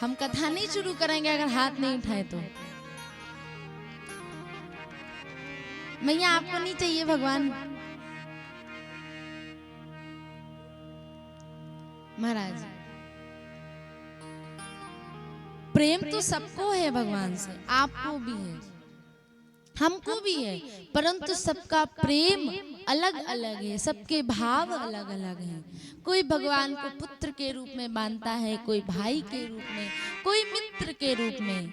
हम कथा नहीं शुरू करेंगे अगर हाथ नहीं उठाए तो। मैया आपको नहीं चाहिए भगवान? महाराज प्रेम तो सबको है भगवान से, आपको भी है, हमको भी है, परंतु सबका प्रेम अलग अलग है, सबके भाव अलग अलग हैं। कोई भगवान को पुत्र के रूप में मानता है, कोई भाई के रूप में, कोई मित्र के रूप में।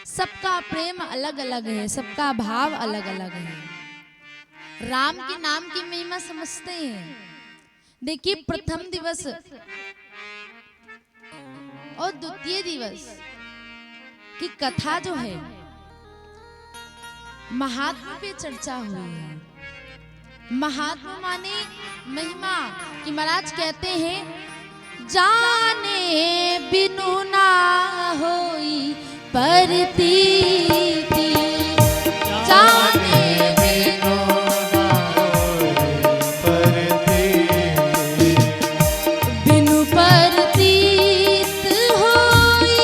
सबका प्रेम अलग अलग है, सबका भाव अलग अलग है। राम के नाम की महिमा समझते हैं। देखिए प्रथम दिवस और द्वितीय दिवस की कथा जो है महात्मा पे चर्चा हुई है। महात्मा माने महिमा कि महाराज कहते हैं जाने बिनु ना होई परतीति, जाने बिनु बिनु परतीत होई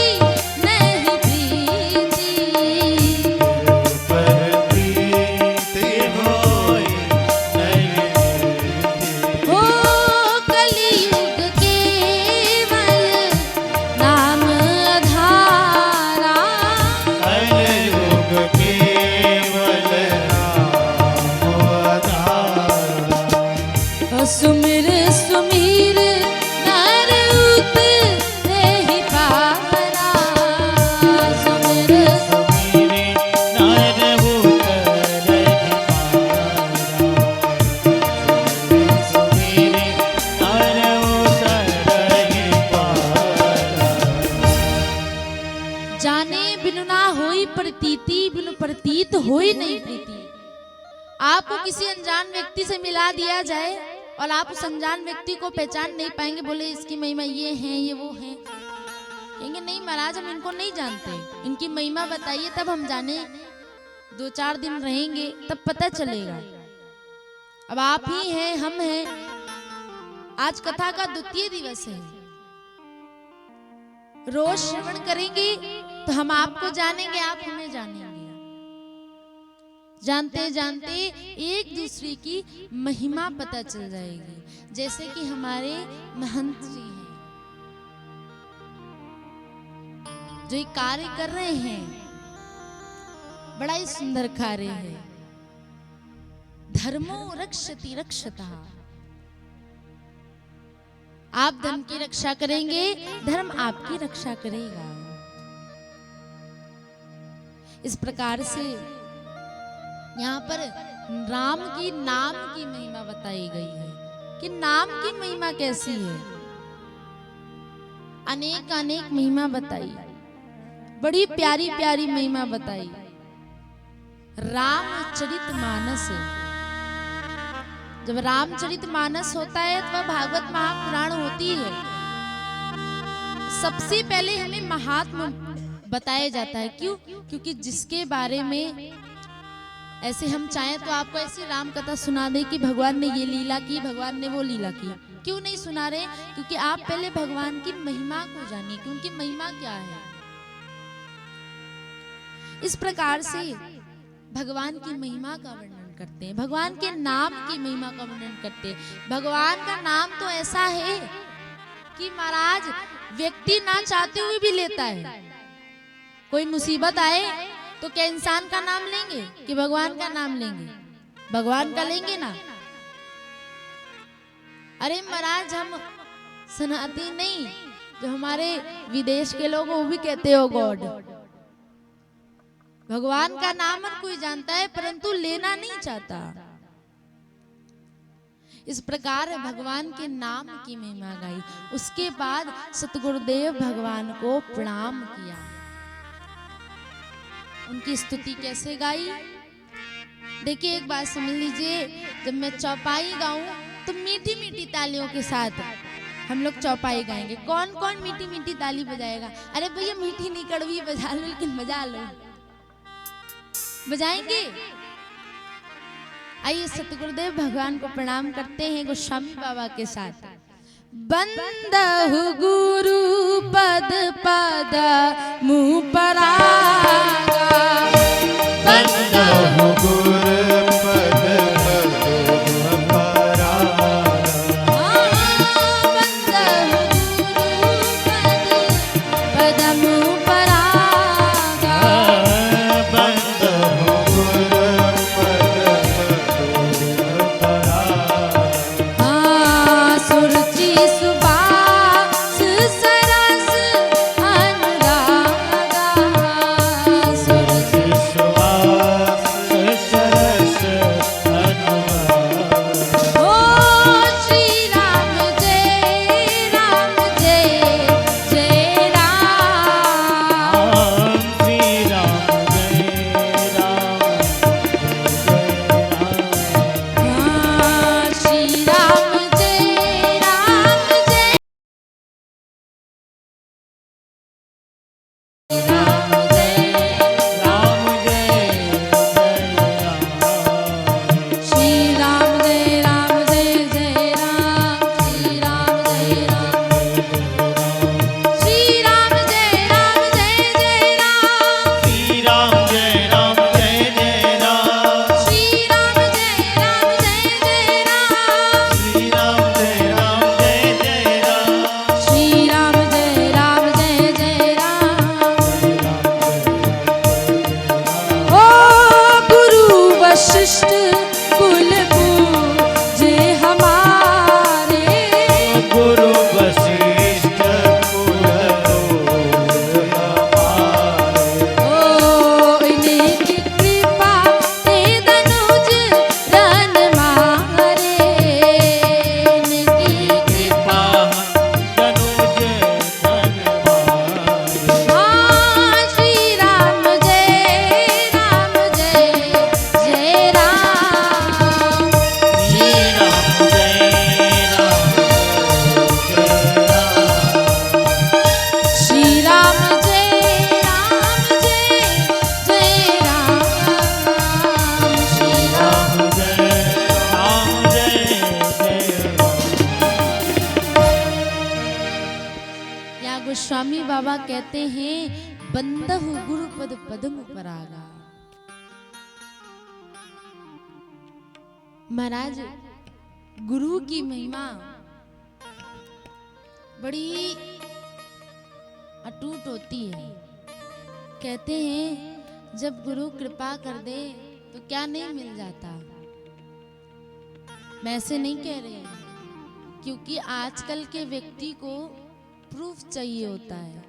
नहीं प्रीति, हो कलियुग केवल नाम आधारा, प्रतीति बिनु प्रतीत हो ही नहीं प्रीति। आपको किसी अनजान व्यक्ति से मिला दिया जाए और आप उस अनजान व्यक्ति को पहचान नहीं पाएंगे, बोले इसकी महिमा ये है ये वो है, कहेंगे नहीं महाराज हम इनको नहीं जानते, इनकी महिमा बताइए तब हम जाने, 2-4 दिन रहेंगे तब पता चलेगा। अब आप ही हैं, हम हैं। आज कथा का 2 दिवस है, रोज श्रवण करेंगे तो हम आपको जानेंगे, आप हमें जानेंगे। जानते जानते एक दूसरे की महिमा पता चल जाएगी। जैसे कि हमारे महंत जी हैं जो एक कार्य कर रहे हैं, बड़ा ही सुंदर कार्य है। धर्मो रक्षति रक्षता। आप धर्म की रक्षा करेंगे, धर्म आपकी रक्षा करेगा। इस प्रकार से यहाँ पर राम की नाम की महिमा बताई गई है कि नाम की महिमा कैसी है। अनेक अनेक महिमा बताई, बड़ी प्यारी प्यारी महिमा बताई। रामचरितमानस, जब रामचरितमानस होता है तो वह भागवत महापुराण होती है। सबसे पहले हमें महात्मा बताया जाता है। क्यों? क्योंकि जिसके बारे में ऐसे हम चाहें तो आपको ऐसी राम कथा सुना दे कि भगवान ने ये लीला की, भगवान ने वो लीला की, क्यों नहीं सुना रहे? क्योंकि आप पहले भगवान की महिमा को जानिए कि उनकी महिमा क्या है। इस प्रकार से भगवान की महिमा का वर्णन करते हैं, भगवान के नाम की महिमा का वर्णन करते हैं। भगवान का नाम तो ऐसा है कि महाराज व्यक्ति ना चाहते हुए भी लेता है। कोई मुसीबत आए तो क्या इंसान का नाम लेंगे कि भगवान का नाम लेंगे? भगवान का लेंगे ना। अरे महाराज हम सनातनी नहीं, जो हमारे विदेश के लोग वो भी कहते हो गॉड। भगवान का नाम हर कोई जानता है परंतु लेना नहीं चाहता। इस प्रकार भगवान के नाम की महिमा गाई। उसके बाद सतगुरुदेव भगवान को प्रणाम किया। उनकी स्तुति कैसे गाई? देखिए एक बात समझ लीजिए, जब मैं चौपाई गाऊं तो मीठी मीठी तालियों के साथ हम लोग चौपाई गाएंगे। कौन कौन मीठी मीठी ताली बजाएगा? अरे भैया मीठी नहीं कड़वी बजा लो, लेकिन बजा लो। बजाएंगे? आइए सतगुरुदेव भगवान को प्रणाम करते हैं गोस्वामी बाबा के साथ। बंदहु गुरु पद पद मुँह परागा, बंदहु गुरु पद पद मुँह परागा। बंदहु गुरु पद पद मुँह परागा, बंदहु गुरु पद पद परागा। सुरुचि सुबास सरस अनुराग, यहाँ गोस्वामी बाबा कहते हैं बंदहु गुरुपद पदम परागा। महाराज गुरु की महिमा बड़ी अटूट होती है। कहते हैं जब गुरु कृपा कर दे तो क्या नहीं मिल जाता। मैं ऐसे नहीं कह रही हूं, क्योंकि आजकल के व्यक्ति को प्रूफ चाहिए होता है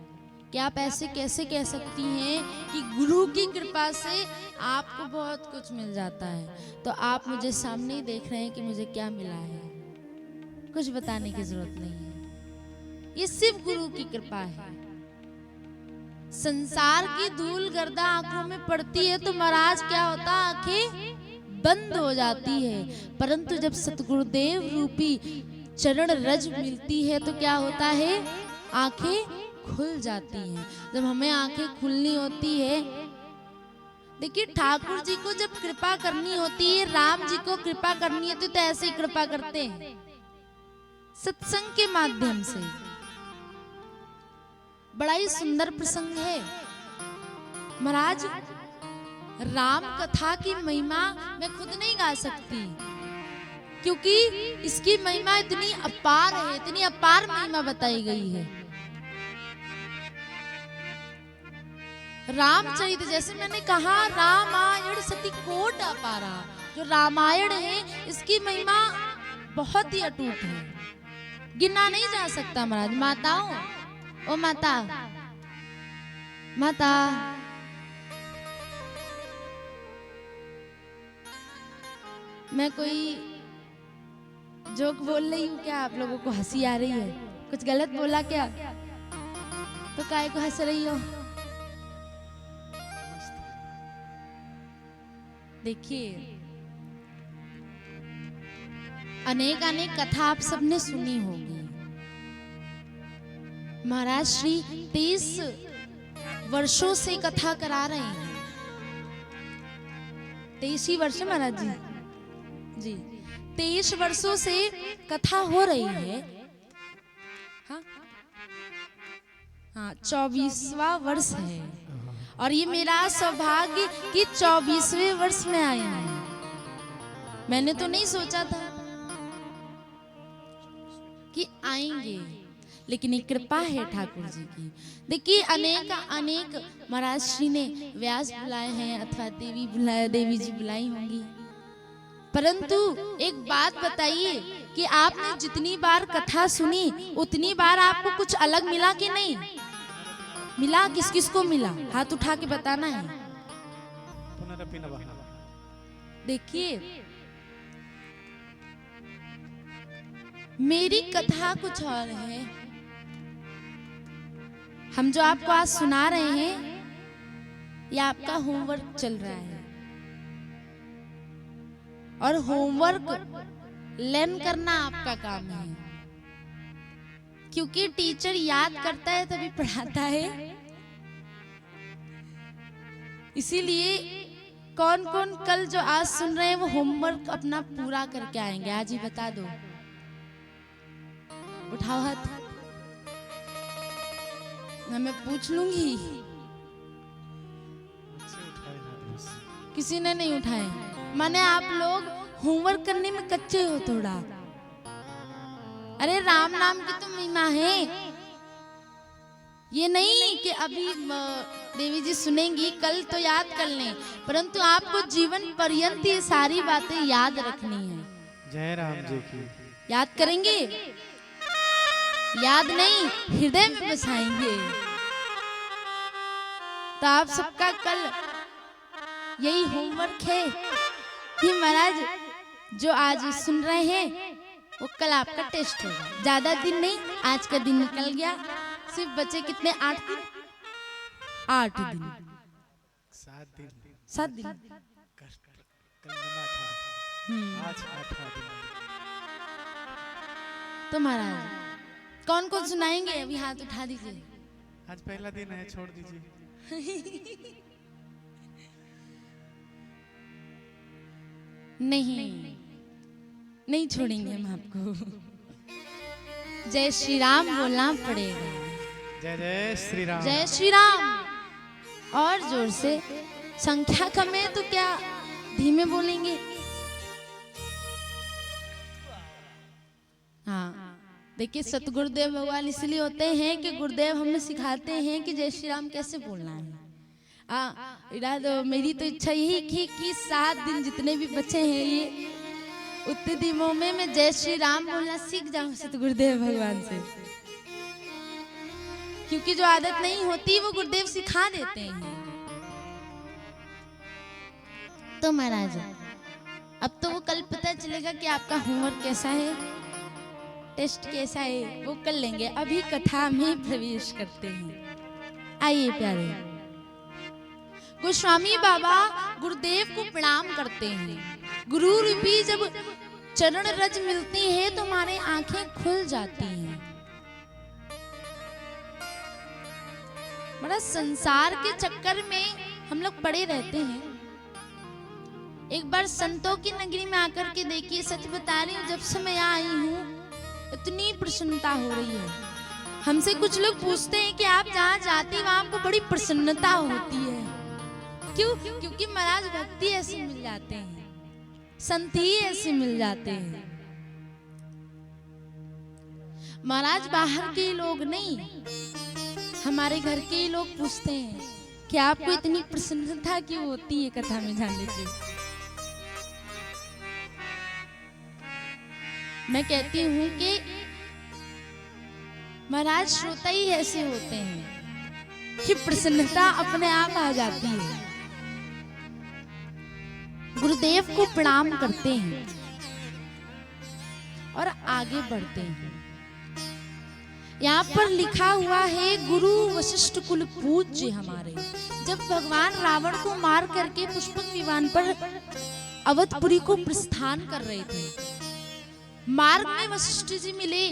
कि आप ऐसे कैसे कह सकती हैं कि गुरु की कृपा से आपको बहुत कुछ मिल जाता है। तो आप मुझे सामने ही देख रहे हैं कि मुझे क्या मिला है, कुछ बताने की जरूरत नहीं है। ये सिर्फ गुरु की कृपा है। संसार की धूल गर्दा आंखों में पड़ती है तो महाराज क्या होता, आंखें बंद हो जाती है। परंतु जब सतगुरुदेव रूपी चरण रज मिलती है तो क्या होता है, आंखें खुल जाती हैं। जब हमें आंखें खुलनी होती है, देखिए ठाकुर जी को जब कृपा करनी होती है, राम जी को कृपा करनी होती है तो ऐसे ही कृपा करते हैं, सत्संग के माध्यम से। बड़ा ही सुंदर प्रसंग है महाराज। राम कथा की महिमा मैं खुद नहीं गा सकती, क्योंकि इसकी महिमा इतनी अपार है, इतनी अपार महिमा बताई गई है। रामचरित, जैसे मैंने कहा, रामायण सती कोट अपारा, जो रामायण है इसकी महिमा बहुत ही अटूट है, गिना नहीं जा सकता महाराज। माताओं, ओ माता, माता मैं कोई जोक बोल रही हूँ क्या? आप लोगों को हंसी आ रही है? कुछ गलत बोला क्या? तो काहे को हंस रही हो? देखिए अनेक अनेक कथा आप सबने सुनी होगी। महाराज श्री 23 वर्षों से कथा करा रहे हैं। 23 ही वर्ष महाराज जी 23 वर्षों से कथा हो रही है। हाँ 24वां वर्ष है और ये मेरा सौभाग्य कि 24वें वर्ष में आया है। मैंने तो नहीं सोचा था कि आएंगे, लेकिन एक कृपा है ठाकुर जी की। देखिए अनेक अनेक महाराज श्री ने व्यास बुलाए हैं अथवा देवी जी बुलाई होंगी, परंतु एक बात बताइए कि आपने जितनी बार कथा सुनी उतनी बार आपको कुछ अलग मिला कि नहीं मिला? किस किस को मिला? हाथ उठा के बताना है। देखिए मेरी कथा कुछ और है। हम जो आपको आज सुना रहे हैं ये आपका होमवर्क चल रहा है, और होमवर्क लर्न करना आपका काम है, क्योंकि टीचर याद करता है तभी पढ़ाता है। इसीलिए कौन कौन कल जो आज सुन रहे हैं वो होमवर्क अपना पूरा करके आएंगे? आज ही बता दो, उठाओ हाथ, मैं पूछ लूंगी। किसी ने नहीं उठाए, माने आप लोग होमवर्क करने में कच्चे हो थोड़ा। अरे राम नाम की तो महिमा है, ये नहीं कि अभी देवी जी सुनेंगी कल तो याद कर लें, परंतु आपको जीवन पर्यंत ये सारी बातें याद रखनी है। जय राम जी की। याद करेंगे? याद नहीं, हृदय में बसाएंगे। तो आप सबका कल यही होमवर्क है कि महाराज जो आज सुन रहे हैं वो कल आपका टेस्ट होगा। ज्यादा दिन नहीं, आज का दिन निकल गया। सिर्फ बचे कितने? 8 दिन। 8 दिन, 7 दिन। आज 8वां दिन। तो महाराज कौन कौन सुनाएंगे? अभी हाथ उठा दीजिए। आज पहला दिन है, छोड़ दीजिए। नहीं छोड़ेंगे हम आपको। जय श्री राम बोलना पड़ेगा। जय जय श्री राम। जय श्री राम। और जोर से, संख्या कम है तो क्या धीमे बोलेंगे? हाँ, देखिए सतगुरुदेव भगवान इसलिए होते हैं कि गुरुदेव हमें सिखाते हैं कि जय श्री राम कैसे बोलना है। मेरी तो इच्छा यही थी कि 7 दिन जितने भी बचे हैं ये उतने दिनों में मैं जय श्री राम बोलना सीख जाऊं सतगुरुदेव भगवान से, क्योंकि जो आदत नहीं होती वो गुरुदेव सिखा देते हैं। तो महाराज अब तो वो कल पता चलेगा कि आपका होमवर्क कैसा है, टेस्ट कैसा है, वो कर लेंगे। अभी कथा में प्रवेश करते हैं। आइए प्यारे, गोस्वामी बाबा गुरुदेव को प्रणाम करते हैं। गुरु रूपी जब चरण रज मिलती है तो हमारे आंखें खुल जाती हैं। बड़ा संसार के चक्कर में हम लोग पड़े रहते हैं। एक बार संतों की नगरी में आकर के देखिए, सच बता रही हूँ, जब से मैं यहाँ आई हूँ इतनी प्रसन्नता हो रही है। हमसे कुछ लोग पूछते हैं कि आप जहाँ जाती वहां आपको बड़ी प्रसन्नता होती है, क्यों? क्योंकि महाराज भक्ति ऐसे मिल जाते हैं, संत ही ऐसे मिल जाते हैं। महाराज बाहर के लोग नहीं, हमारे घर के ही लोग पूछते हैं कि आपको इतनी प्रसन्नता क्यों होती है कथा में जाने की। मैं कहती हूँ कि महाराज श्रोता ही ऐसे होते हैं कि प्रसन्नता अपने आप आ जाती है। गुरुदेव को प्रणाम करते हैं और आगे बढ़ते हैं। यहाँ पर लिखा हुआ है गुरु वशिष्ठ कुल पूज्य हमारे। जब भगवान रावण को मार करके पुष्पक विमान पर अवधपुरी को प्रस्थान कर रहे थे, मार्ग में वशिष्ठ जी मिले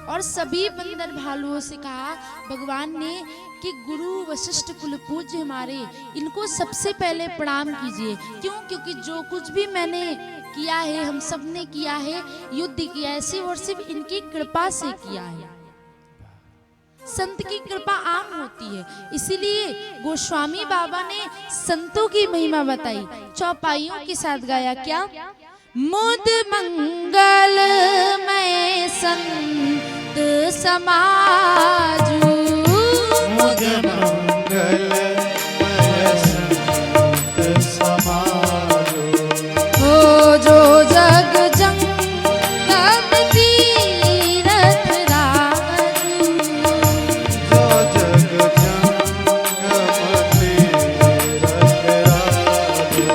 और सभी बंदर भालुओं से कहा भगवान ने कि गुरु वशिष्ठ कुल पूज्य हमारे, इनको सबसे पहले प्रणाम कीजिए। क्यों? क्योंकि जो कुछ भी मैंने किया है, हम सब ने किया है, युद्ध किया है, सिर्फ और सिर्फ इनकी कृपा से किया है। संत की कृपा आम होती है, इसीलिए गोस्वामी बाबा ने संतों की महिमा बताई, चौपाइयों के साथ गाया। क्या? मुद मंगल में संत समाजू, मुद मंगल में संत समाजू, हो जो जग जंगम तीरथ राजू, जो जग जंगम तीरथ राजू,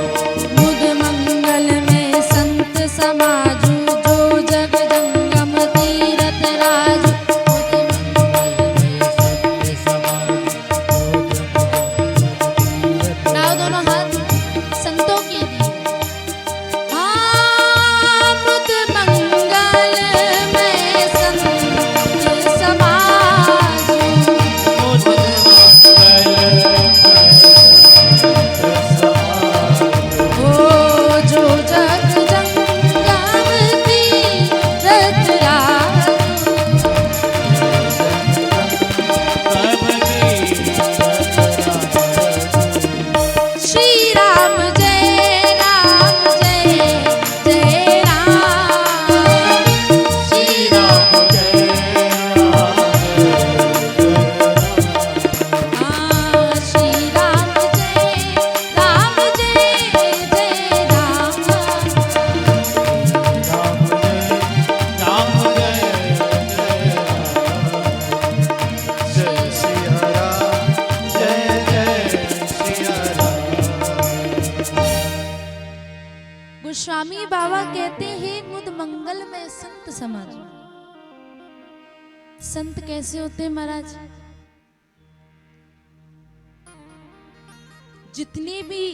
मुद मंगल में संत समाजू, जो जग जंगम तीरथ राजू। लाओ दोनों हाथ संतों के लिए। हाँ, मुद मंगल में संत समाजू, ओ जो जग जंगम तीरथ राजू। श्री राम जय राम जय जय राम, श्री राम हाँ, श्री राम जय जय राम। जय सिया राम, जय जय सिया राम। गोस्वामी बाबा कहते हैं मुद मंगल में संत समाज। संत कैसे होते हैं महाराज? जितनी भी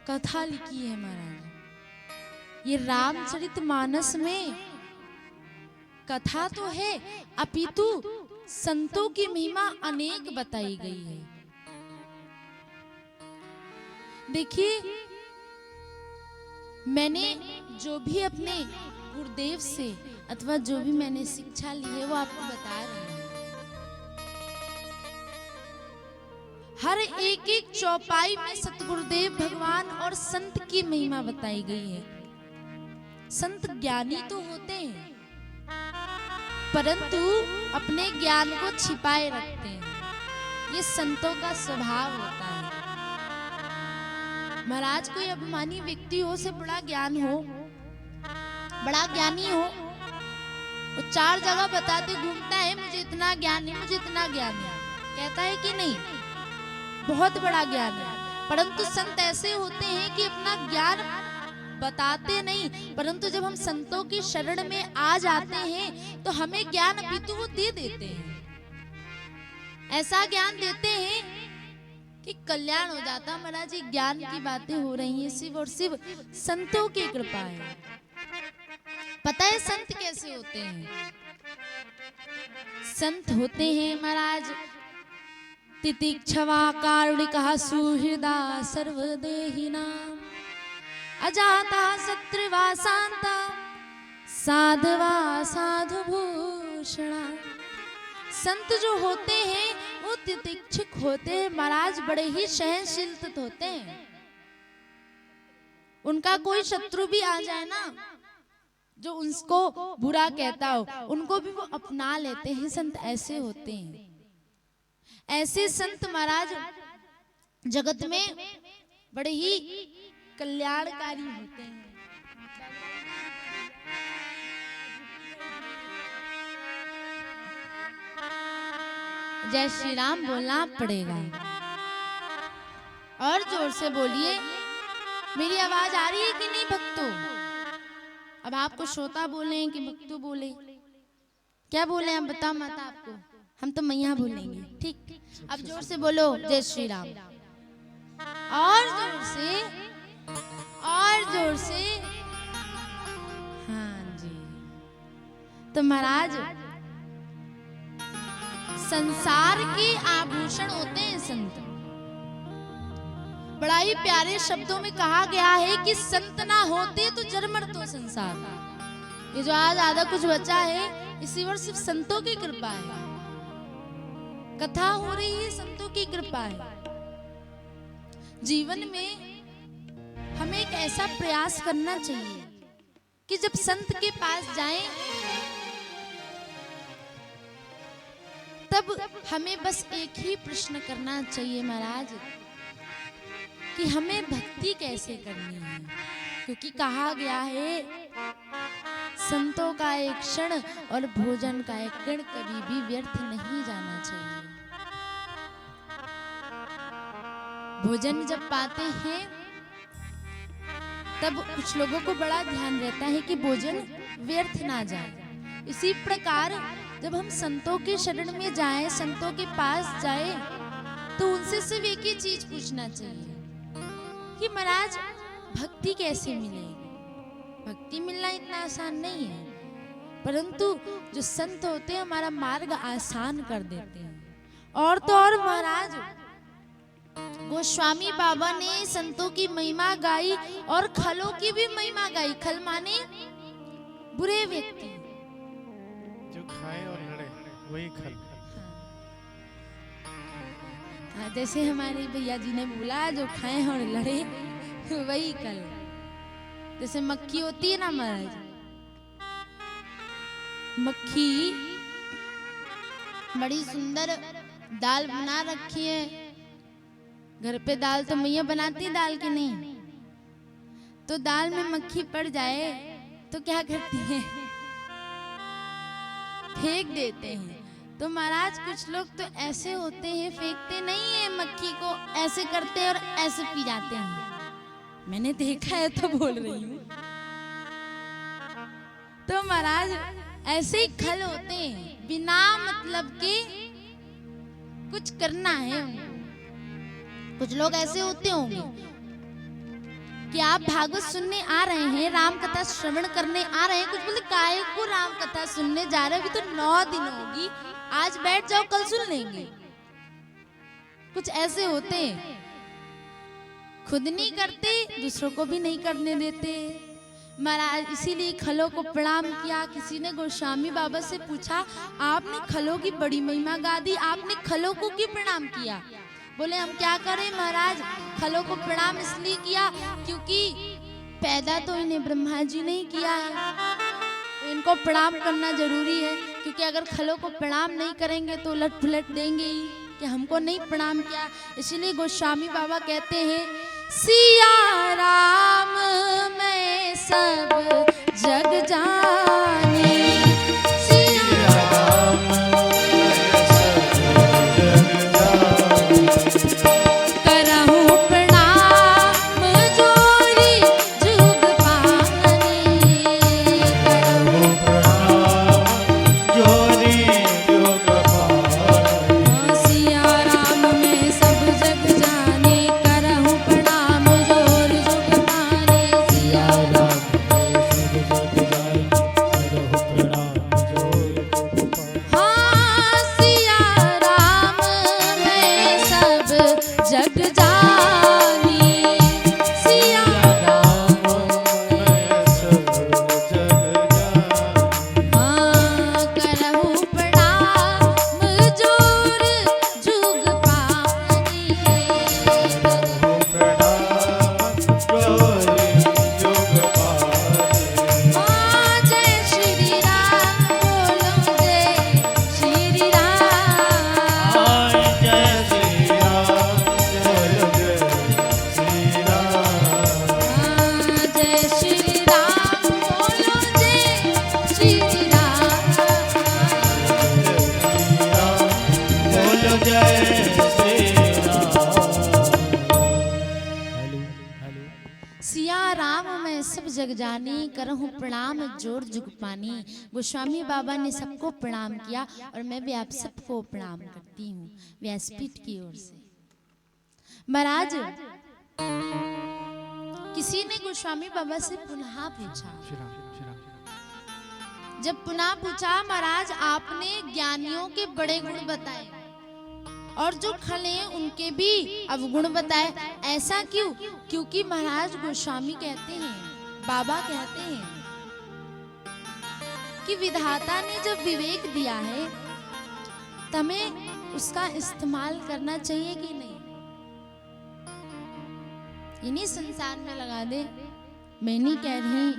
कथा लिखी है महाराज, ये रामचरितमानस में कथा तो है, अपितु संतों की महिमा अनेक बताई गई है। देखिए, मैंने जो भी अपने गुरुदेव से अथवा जो भी मैंने शिक्षा ली है वो आपको बता रही हूँ। हर एक एक चौपाई में सतगुरुदेव भगवान और संत की महिमा बताई गई है। संत ज्ञानी तो होते हैं परंतु अपने ज्ञान को छिपाए रखते हैं। ये संतों का स्वभाव होता है। महाराज कोई अभिमानी व्यक्ति हो, से बड़ा ज्ञान हो, बड़ा ज्ञानी हो, वो 4 जगह बताते घूमता है मुझे इतना ज्ञान है, मुझे इतना ज्ञान है, कहता है कि नहीं बहुत बड़ा ज्ञान है। परंतु संत ऐसे होते हैं कि अपना ज्ञान बताते नहीं, परंतु जब हम संतों की शरण में आ जाते हैं तो हमें ज्ञान अपितु वो दे देते हैं। ऐसा ज्ञान देते हैं कि कल्याण हो जाता। महाराज जी ज्ञान की बातें हो रही हैं, सिर्फ और सिर्फ संतों की कृपा है। पता है संत कैसे होते हैं? संत होते हैं महाराज तितिक्षवा कारुणिकः सुहृदा सर्वदेहिनां अजाता शत्रुवा शांता साधवा साधुभूषणा। संत जो होते हैं वो तितिक्षुक होते हैं महाराज, बड़े ही सहनशील होते हैं। उनका कोई शत्रु भी आ जाए ना, जो उनको बुरा कहता हो, उनको भी वो अपना लेते हैं। संत ऐसे होते हैं। ऐसे संत महाराज जगत में बड़े ही कल्याणकारी होते हैं। जय श्री राम बोलना पड़ेगा और जोर से बोलिए। मेरी आवाज आ रही है कि नहीं भक्तों? अब आपको श्रोता बोले कि भक्तों बोले, क्या बोले हम बताओ माता आपको? हम तो मैया बोलेंगे, ठीक? अब जोर से बोलो जय श्री राम, और जोर से, और जोर से। हाँ जी। तो महाराज संसार के आभूषण होते हैं संत। बड़ा ही प्यारे शब्दों में कहा गया है कि संत ना होते तो जर्मर तो संसार। ये जो आज आधा कुछ बचा है इसी वर्ष सिर्फ संतों की कृपा है। कथा हो रही है, संतों की कृपा है। जीवन में हमें एक ऐसा प्रयास करना चाहिए कि जब संत के पास जाएं तब हमें बस एक ही प्रश्न करना चाहिए महाराज कि हमें भक्ति कैसे करनी है। क्योंकि कहा गया है संतों का एक क्षण और भोजन का एक कण कभी भी व्यर्थ नहीं जाना चाहिए। भोजन जब पाते हैं तब कुछ लोगों को बड़ा ध्यान रहता है कि भोजन व्यर्थ ना जाए। इसी प्रकार जब हम संतों के शरण में जाएं, संतों के पास जाएं, तो उनसे सिर्फ एक ही चीज पूछना चाहिए कि महाराज भक्ति कैसे मिलेगी। भक्ति मिलना इतना आसान नहीं है, परंतु जो संत होते हैं हमारा मार्ग आसान कर देते हैं। और तो और महाराज गोस्वामी बाबा ने संतों की महिमा गाई और खलों की भी महिमा गाई। खल माने बुरे व्यक्ति जो खाए और लड़े वही खल। हाँ, जैसे हमारे भैया जी ने बोला जो खाए और लड़े वही कल। जैसे मक्खी होती है ना महाराज, मक्खी बड़ी सुंदर दाल बना रखी है। घर पे दाल तो मैया बनाती है, दाल की नहीं। तो दाल में मक्खी पड़ जाए तो क्या करती है? फेंक देते हैं। तो महाराज कुछ लोग तो ऐसे होते हैं, फेंकते नहीं है मक्खी को, ऐसे करते और ऐसे पी जाते हैं। मैंने देखा है तो बोल रही हूँ। तो महाराज ऐसे ही खल होते हैं, बिना मतलब के कुछ करना है उनको। कुछ लोग ऐसे होते होंगे कि आप भागवत सुनने आ रहे हैं, राम कथा श्रवण करने आ रहे हैं, कुछ बोले काहे को राम कथा सुनने जा रहे हैं, अभी तो 9 दिन होगी, आज बैठ जाओ कल सुन लेंगे। कुछ ऐसे होते हैं, खुद नहीं करते दूसरों को भी नहीं करने देते। महाराज इसीलिए खलों को प्रणाम किया। किसी ने गोस्वामी बाबा से पूछा आपने खलों की बड़ी महिमा गा दी, आपने खलों को क्यों प्रणाम किया? बोले हम क्या करें महाराज, खलों को प्रणाम इसलिए किया क्योंकि पैदा तो इन्हें ब्रह्मा जी ने ही किया है, तो इनको प्रणाम करना जरूरी है। क्योंकि अगर खलों को प्रणाम नहीं करेंगे तो उलट पुलट देंगे ही कि हमको नहीं प्रणाम किया। इसलिए गोस्वामी बाबा कहते हैं सिया राम मैं सब जग जानी, सिया राम करहूं प्रणाम जोरी जुग पानी, करहूं सिया राम मैं सब जग जाने, करहूं प्रणाम जोर जुग पाने, सिया राम हाँ सिया राम मैं सब जग जानी, सिया राम हाँ करहूं प्रणाम जोर जुग पानी, हाँ जय श्री राम बोलो जय श्री राम, हाँ जय श्री राम बोलो जय श्री राम, सिया राम मैं सब जग जानी, करहूं प्रणाम जोर जुग पानी। गोस्वामी बाबा ने सबको प्रणाम किया और मैं भी आप सबको प्रणाम करती हूँ व्यासपीठ की ओर से। महाराज किसी ने गोस्वामी बाबा से पुनः पूछा, जब पुनः पूछा महाराज आपने ज्ञानियों के बड़े गुण बताए और जो खले उनके भी अवगुण बताए, ऐसा क्यों? क्योंकि महाराज गोस्वामी कहते हैं, बाबा कहते हैं कि विधाता ने जब विवेक दिया है तो हमें उसका इस्तेमाल करना चाहिए कि नहीं। इन्हीं संसार में लगा दे। मैं नहीं कह रही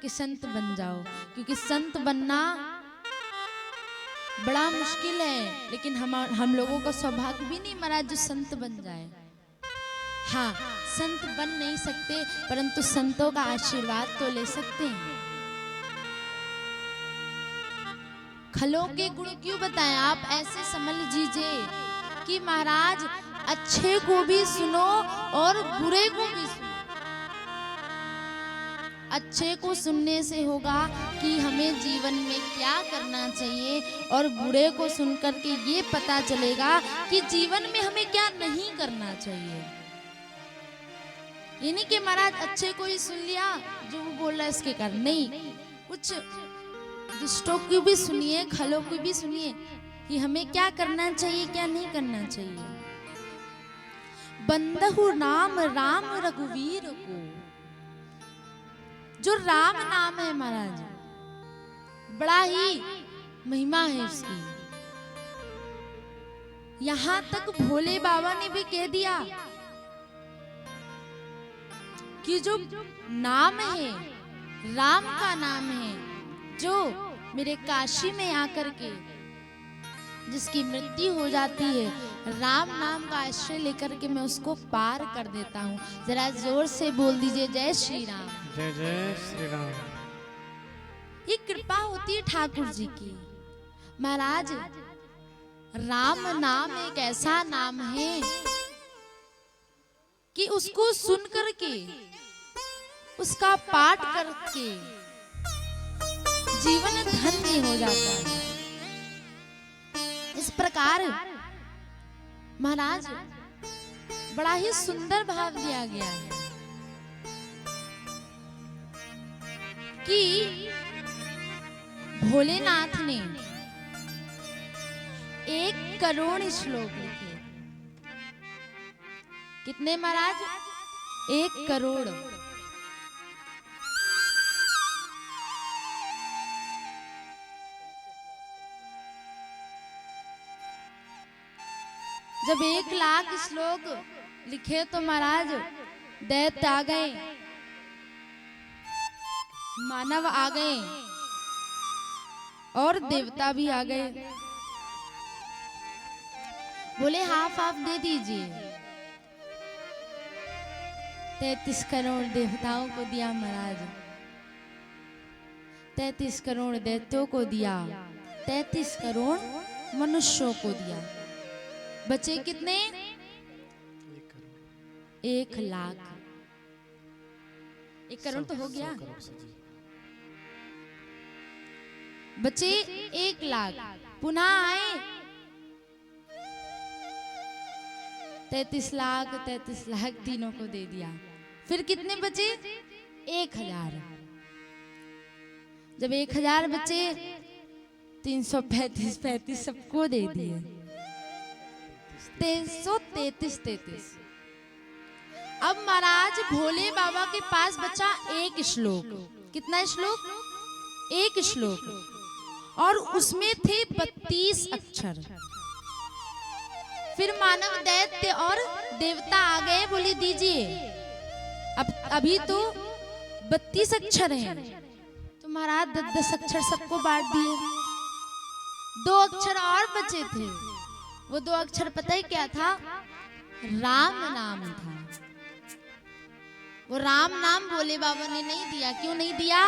कि संत बन जाओ, क्योंकि संत बनना बड़ा मुश्किल है, लेकिन हम लोगों का सौभाग्य भी नहीं महाराज जो संत बन जाए। हाँ संत बन नहीं सकते परंतु संतों का आशीर्वाद तो ले सकते हैं। खलों के गुण क्यों बताएं, आप ऐसे समझ लीजिए कि महाराज अच्छे को भी सुनो और बुरे को भी सुनो। अच्छे को सुनने से होगा कि हमें जीवन में क्या करना चाहिए, और बुरे को सुनकर के ये पता चलेगा कि जीवन में हमें क्या नहीं करना चाहिए। ये नहीं कि महाराज अच्छे को ही सुन लिया जो वो बोल रहा है इसके कारण, नहीं, कुछ दुष्टों की भी सुनिए, खलों की भी सुनिए कि हमें क्या करना चाहिए क्या नहीं करना चाहिए। बंदहु नाम राम रघुवीर को, जो राम नाम है महाराज बड़ा ही महिमा है उसकी। यहां तक भोले बाबा ने भी कह दिया कि जो नाम है राम का नाम है, जो मेरे काशी में आकर के जिसकी मृत्यु हो जाती है, राम नाम का आश्रय लेकर के मैं उसको पार कर देता हूँ। जरा जोर से बोल दीजिए जय श्री राम। जय जय श्री राम। ये कृपा होती है ठाकुर जी की। महाराज राम नाम एक ऐसा नाम है कि उसको सुन करके, उसका पाठ करके जीवन धन्य हो जाता है। इस प्रकार महाराज बड़ा ही सुंदर भाव दिया गया है कि भोलेनाथ ने 1 करोड़ श्लोक लिखे। कितने महाराज? 1 करोड़। जब 1,00,000 श्लोक लिखे तो महाराज दैत्य आ गए, मानव आ गए और देवता भी आ गए। बोले हाफ हाफ दे दीजिए। 33 करोड़ देवताओं को दिया महाराज, 33 करोड़ दैत्यों को दिया, 33 करोड़ मनुष्यों को दिया। बचे कितने? 1,00,000। 1 करोड़ तो हो गया। बचे 1,00,000। पुनः आए 33 लाख, 33 लाख तीनों को दे दिया। फिर कितने बचे? 1,000। जब 1,000 बचे 335 सबको दे दिए। 333। अब महाराज भोले बाबा के पास बचा 1 श्लोक। कितना श्लोक? 1 श्लोक और उसमें थे 32 अक्षर। फिर मानव, दैत्य और देवता आ गए, बोले दीजिए। अब अभी तो 32 अक्षर हैं, तो महाराज 10-10 अक्षर सबको बांट दिए। 2 अक्षर और बचे थे। वो 2 अक्षर पता है क्या था? राम नाम था। वो राम नाम भोले बाबा ने नहीं दिया। क्यों नहीं दिया?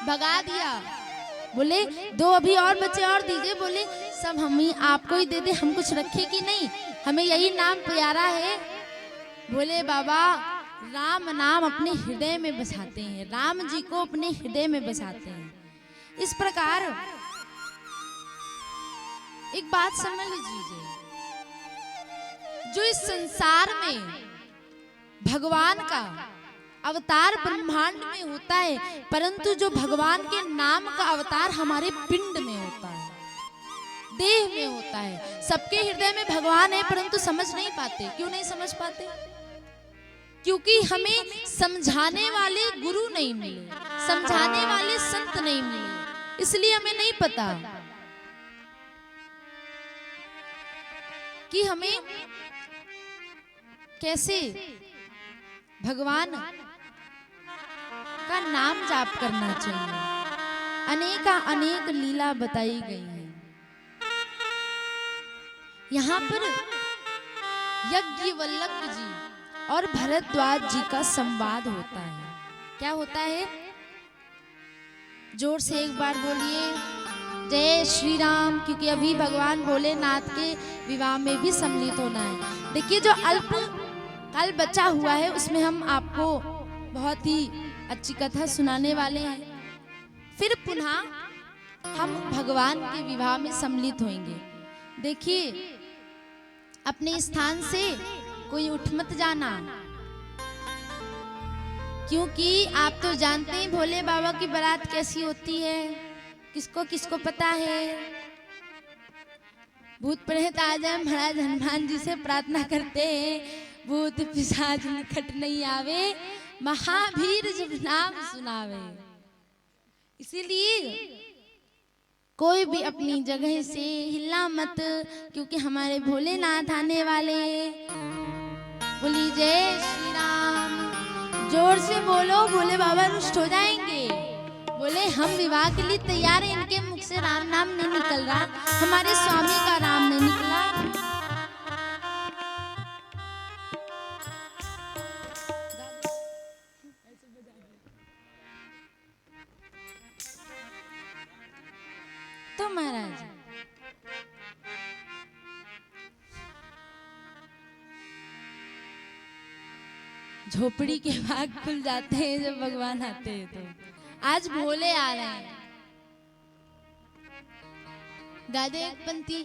भगा दिया। बोले 2 अभी और बचे और दीजिए। बोले सब हम ही आपको ही दे दे, हम कुछ रखे कि नहीं, हमें यही नाम प्यारा है। बोले बाबा राम नाम अपने हृदय में बसाते हैं, राम जी को अपने हृदय में बसाते हैं। इस प्रकार एक बात समझ लीजिए, जो इस संसार में भगवान का अवतार ब्रह्मांड में होता है, परंतु जो भगवान के नाम का अवतार हमारे पिंड में होता है, देह में होता है। सबके हृदय में भगवान है, परंतु समझ नहीं पाते। क्यों नहीं समझ पाते? क्योंकि हमें समझाने वाले गुरु नहीं मिले, समझाने वाले संत नहीं मिले, इसलिए हमें नहीं पता कि हमें कैसे भगवान का नाम जाप करना चाहिए। अनेक लीला बताई गई है। यहाँ पर यज्ञवल्लभ जी और भरद्वाज जी का संवाद होता है। क्या होता है? जोर से एक बार बोलिए, जय श्री राम, क्योंकि अभी भगवान भोलेनाथ के विवाह में भी सम्मिलित होना है। देखिए जो अल्प काल बचा हुआ है उसमें हम आपको बहुत ही अच्छी कथा सुनाने वाले हैं। फिर पुनः हम भगवान के विवाह में सम्मिलित होंगे। देखिए अपने स्थान से कोई उठ मत जाना, क्योंकि आप तो जानते हैं भोले बाबा की बारात कैसी होती है, किसको किसको पता है। भूत प्रेत आ जाए, महाराज हनुमान जी से प्रार्थना करते हैं, भूत पिशाच निकट नहीं आवे, महावीर जब नाम सुनावे। इसीलिए कोई भी अपनी जगह से हिलना मत, क्योंकि हमारे भोलेनाथ आने वाले। बोली जय श्री राम, जोर से बोलो, भोले बाबा रुष्ट हो जाएंगे। बोले हम विवाह के लिए तैयार हैं, इनके मुख से राम नाम नहीं निकल रहा, हमारे स्वामी का राम नहीं निकला। तो महाराज झोपड़ी के भाग खुल जाते हैं जब भगवान आते हैं। तो आज भोले आ रहे हैं। गादे एक पंक्ति,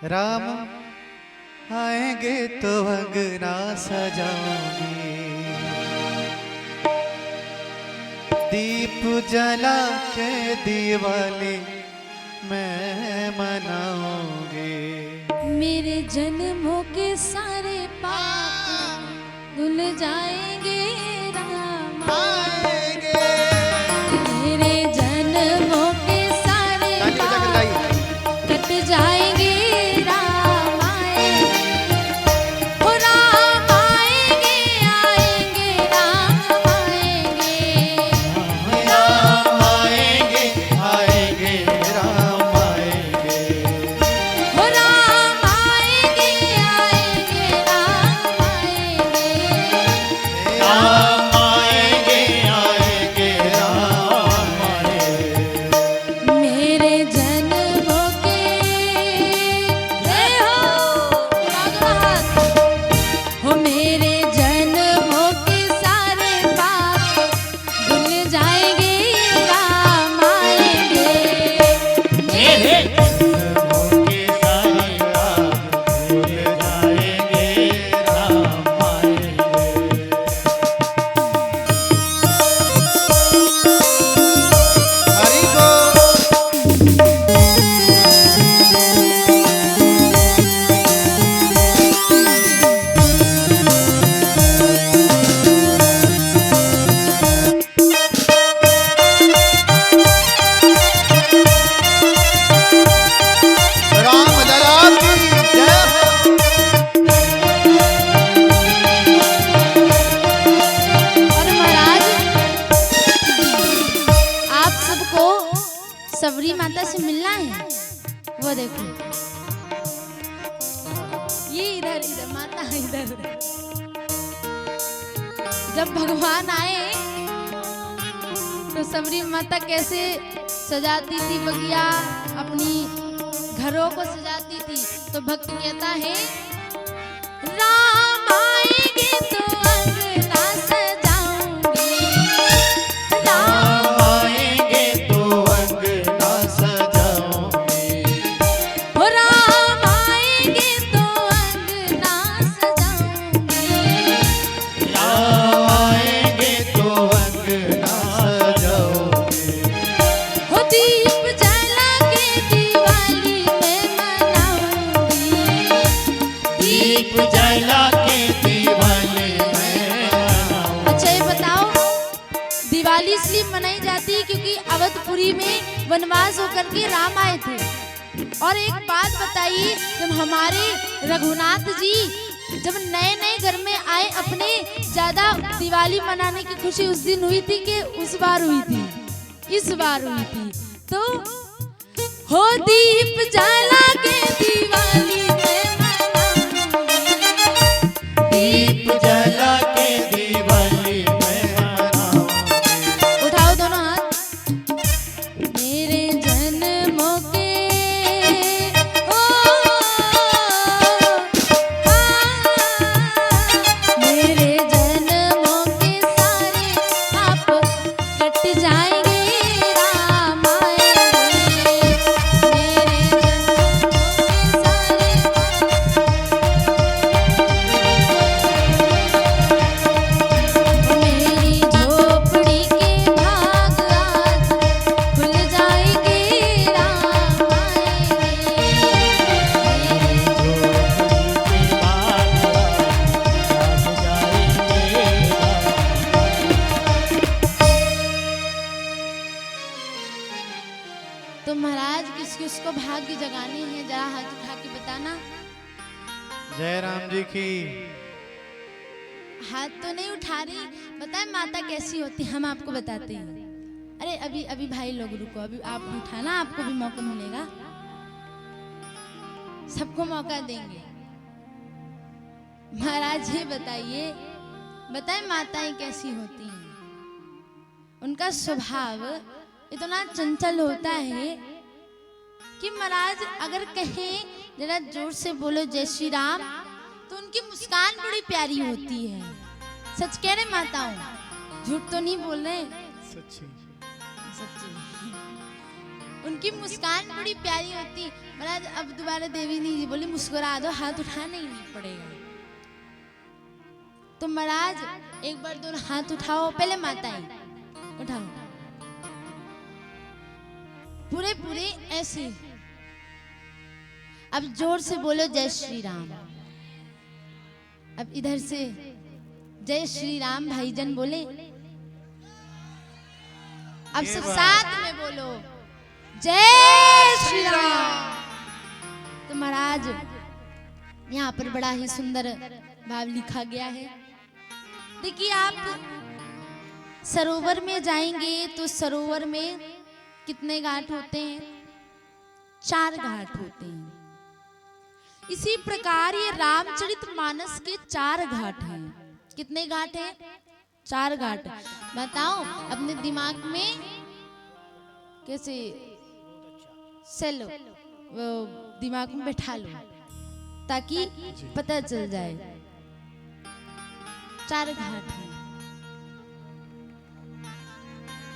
राम आएंगे तो अंगना सजाएंगे, दीप जला के दिवाली मैं मनाऊंगी। मेरे जन्मों के सारे पाप धुल जाएंगे राम। सबरी माता से मिलना है। वो देखो ये इधर इधर माता इधर। जब भगवान आए तो सबरी माता कैसे सजाती थी बगिया, अपनी घरों को सजाती थी। तो भक्त कहता है राम आएंगे तो अंगना सजाऊंगी, राम आएंगे तो अंगना सजाऊंगी, हो राम आएंगे तो अंगना सजाऊंगी, राम आएंगे तो अंगना सजाऊंगी, हो दीप जला के दिवाली में मनाऊंगी, दीप जला के दिवाली में मनाऊंगी। अच्छा ये बताओ दिवाली इसलिए मनाई जाती है क्योंकि अवधपुरी में वनवास होकर के राम आए थे। और एक बात बताइए, जब हमारे रघुनाथ जी जब नए नए घर में आए, अपने ज्यादा दिवाली मनाने की खुशी उस दिन हुई थी कि उस बार हुई थी? इस बार हुई थी। तो हो दीप जला के दिवाली में मनाऊंगी, दीप जला के दिवाली में मनाऊंगी। उठाओ दोनों हाथ। मेरे जन्मों के ओ मेरे जन्मों के सारे आप कट जाएंगे, राम आएंगे। मेरे जन्मों के सारे मेरी झोपड़ी के भाग आज खुल जाएंगे, राम आएंगे। तो महाराज किस किस को भाग्य जगाने हैं, जरा हाथ उठा के बताना। जय राम जी की। हाथ तो नहीं उठा रही, बताए माता कैसी होती, हम आपको बताते हैं। अरे अभी अभी भाई लोग रुको, अभी आप उठाना, आपको भी मौका मिलेगा, सबको मौका देंगे। महाराज ये बताइए, बताए माताएं कैसी होती हैं? उनका स्वभाव इतना चंचल होता है कि महाराज अगर कहें, जरा जोर से बोलो जय श्री राम, तो उनकी मुस्कान बड़ी प्यारी होती है। सच कह रहे माताओं, झूठ तो नहीं बोल रहे, सच्ची। सच्ची। उनकी मुस्कान बड़ी प्यारी होती। महाराज अब दोबारा देवी नहीं जी बोली मुस्कुरा दो, हाथ उठाना ही नहीं पड़ेगा। तो महाराज एक बार दोनों हाथ उठाओ, पहले माताएं उठाओ, पूरे पूरे ऐसे। अब जोर से बोलो जय श्री राम। अब इधर से जय श्री राम भाईजन बोले। अब सब साथ में बोलो जय श्री राम। तो महाराज यहाँ पर बड़ा ही सुंदर भाव लिखा गया है। देखिए आप सरोवर में जाएंगे तो सरोवर में कितने घाट होते हैं? 4 घाट होते हैं। इसी प्रकार ये रामचरितमानस के 4 घाट हैं। कितने घाट हैं? 4 घाट। बताओ अपने दिमाग में कैसे सेलो, वो दिमाग में बैठा लो ताकि पता चल जाए। 4 घाट हैं।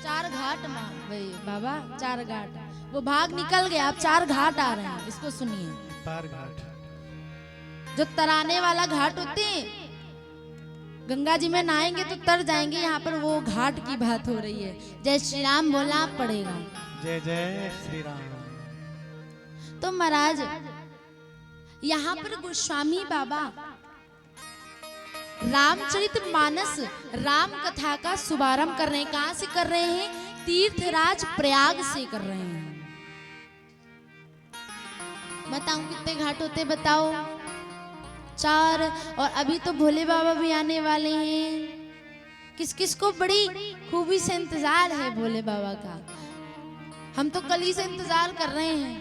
4 घाट भाई बाबा, 4 घाट। वो भाग निकल गया, अब 4 घाट आ रहे हैं, इसको सुनिए। तार घाट। जो तराने वाला घाट होते हैं, गंगा जी में नहाएंगे तो तर जाएंगे, यहाँ पर वो घाट की बात हो रही है। जय श्री राम बोलना पड़ेगा। जय जय श्री राम। तो महाराज यहाँ पर गोस्वामी बाबा रामचरितमानस राम कथा का शुभारंभ कर रहे हैं। कहां से कर रहे हैं? तीर्थराज प्रयाग से कर रहे हैं। बताऊं कितने घाट होते? बताओ 4। और अभी तो भोले बाबा भी आने वाले हैं। किस किस को बड़ी खूबी से इंतजार है भोले बाबा का? हम तो कल ही से इंतजार कर रहे हैं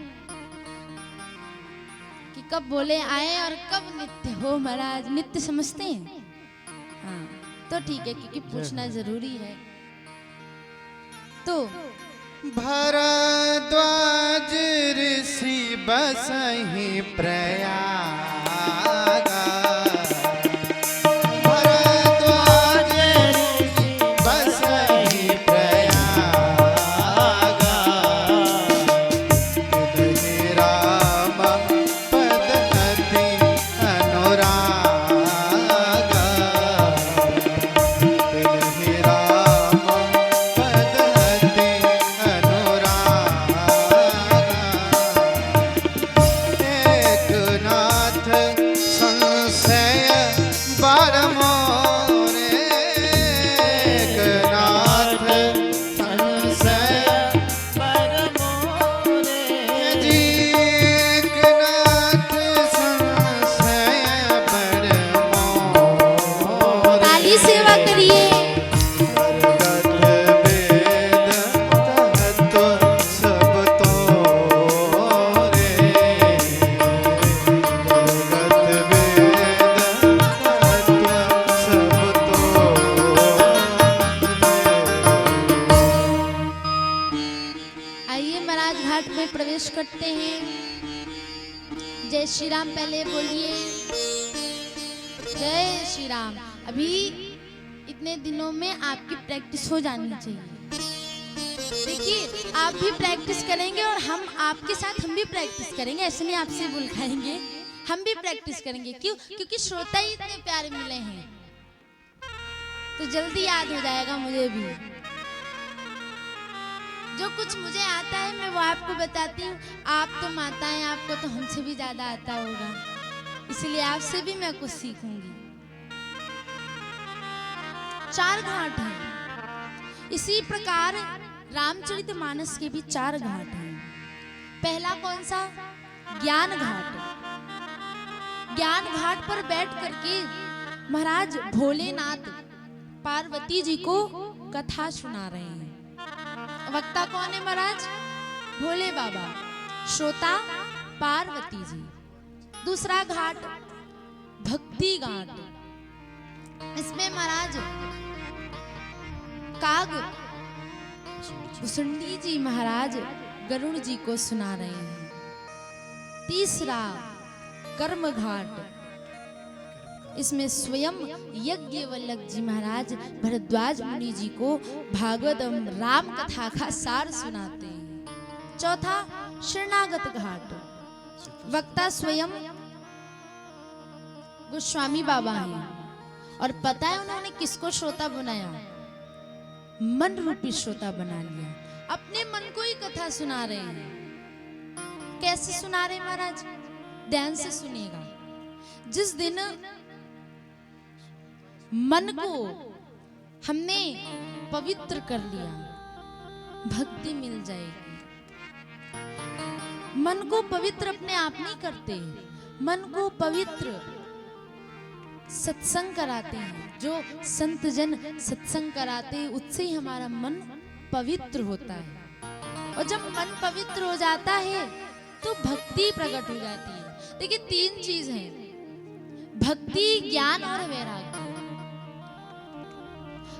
कि कब बोले आए और कब नित्य हो महाराज। नित्य समझते हैं? हाँ तो ठीक है, क्योंकि पूछना जरूरी है। तो भरद्वाज ऋषि बसहि प्रयागा, भरद्वाज ऋषि बसहि प्रयागा, हृदय राम पद अति अनुरागा, हृदय राम पद अति एकनाथ संशय बारमोरे, एकनाथ संशय बारमोरे जी, एकनाथ संशय बारमोरे। ताली सेवा करिए। आइए महाराज घाट में प्रवेश करते हैं। जय श्री राम पहले बोलिए। जय श्री राम। अभी इतने दिनों में आपकी प्रैक्टिस हो जानी चाहिए। देखिए आप भी प्रैक्टिस करेंगे और हम आपके साथ हम भी प्रैक्टिस करेंगे। ऐसे नहीं आपसे बुलखाएंगे, हम भी प्रैक्टिस करेंगे। क्यों? क्योंकि श्रोता ही इतने प्यारे मिले हैं तो जल्दी याद हो जाएगा मुझे भी। जो कुछ मुझे आता है मैं वो आपको बताती हूँ। आप तो माता हैं, आपको तो हमसे भी ज्यादा आता होगा, इसलिए आपसे भी मैं कुछ सीखूंगी। 4 घाट हैं। इसी प्रकार रामचरितमानस के भी 4 घाट हैं। पहला कौन सा? ज्ञान घाट। ज्ञान घाट पर बैठ करके महाराज भोलेनाथ पार्वती जी को कथा सुना रहे हैं। वक्ता कौन है महाराज? भोले बाबा। श्रोता पार्वती जी। दूसरा घाट भक्ति घाट। इसमें महाराज काग भुसुंडी जी महाराज गरुड़ जी को सुना रहे हैं। तीसरा कर्म घाट। इसमें स्वयं यज्ञवल्लभ जी महाराज भरद्वाज मुनि जी को भागवतम राम कथा का सार सुनाते हैं। चौथा शरणागत घाट। वक्ता स्वयं गोस्वामी बाबा हैं और पता है उन्होंने किसको श्रोता बनाया? मन रूपी श्रोता बना लिया। अपने मन को ही कथा सुना रहे हैं। कैसे सुना रहे महाराज? ध्यान से सुनिएगा। जिस दिन मन को हमने पवित्र कर लिया भक्ति मिल जाएगी। मन को पवित्र अपने आप नहीं करते, मन को पवित्र सत्संग कराते हैं। जो संत जन सत्संग कराते हैं उससे ही हमारा मन पवित्र होता है। और जब मन पवित्र हो जाता है तो भक्ति प्रकट हो जाती है। देखिए 3 चीज हैं, भक्ति, ज्ञान और वैराग्य।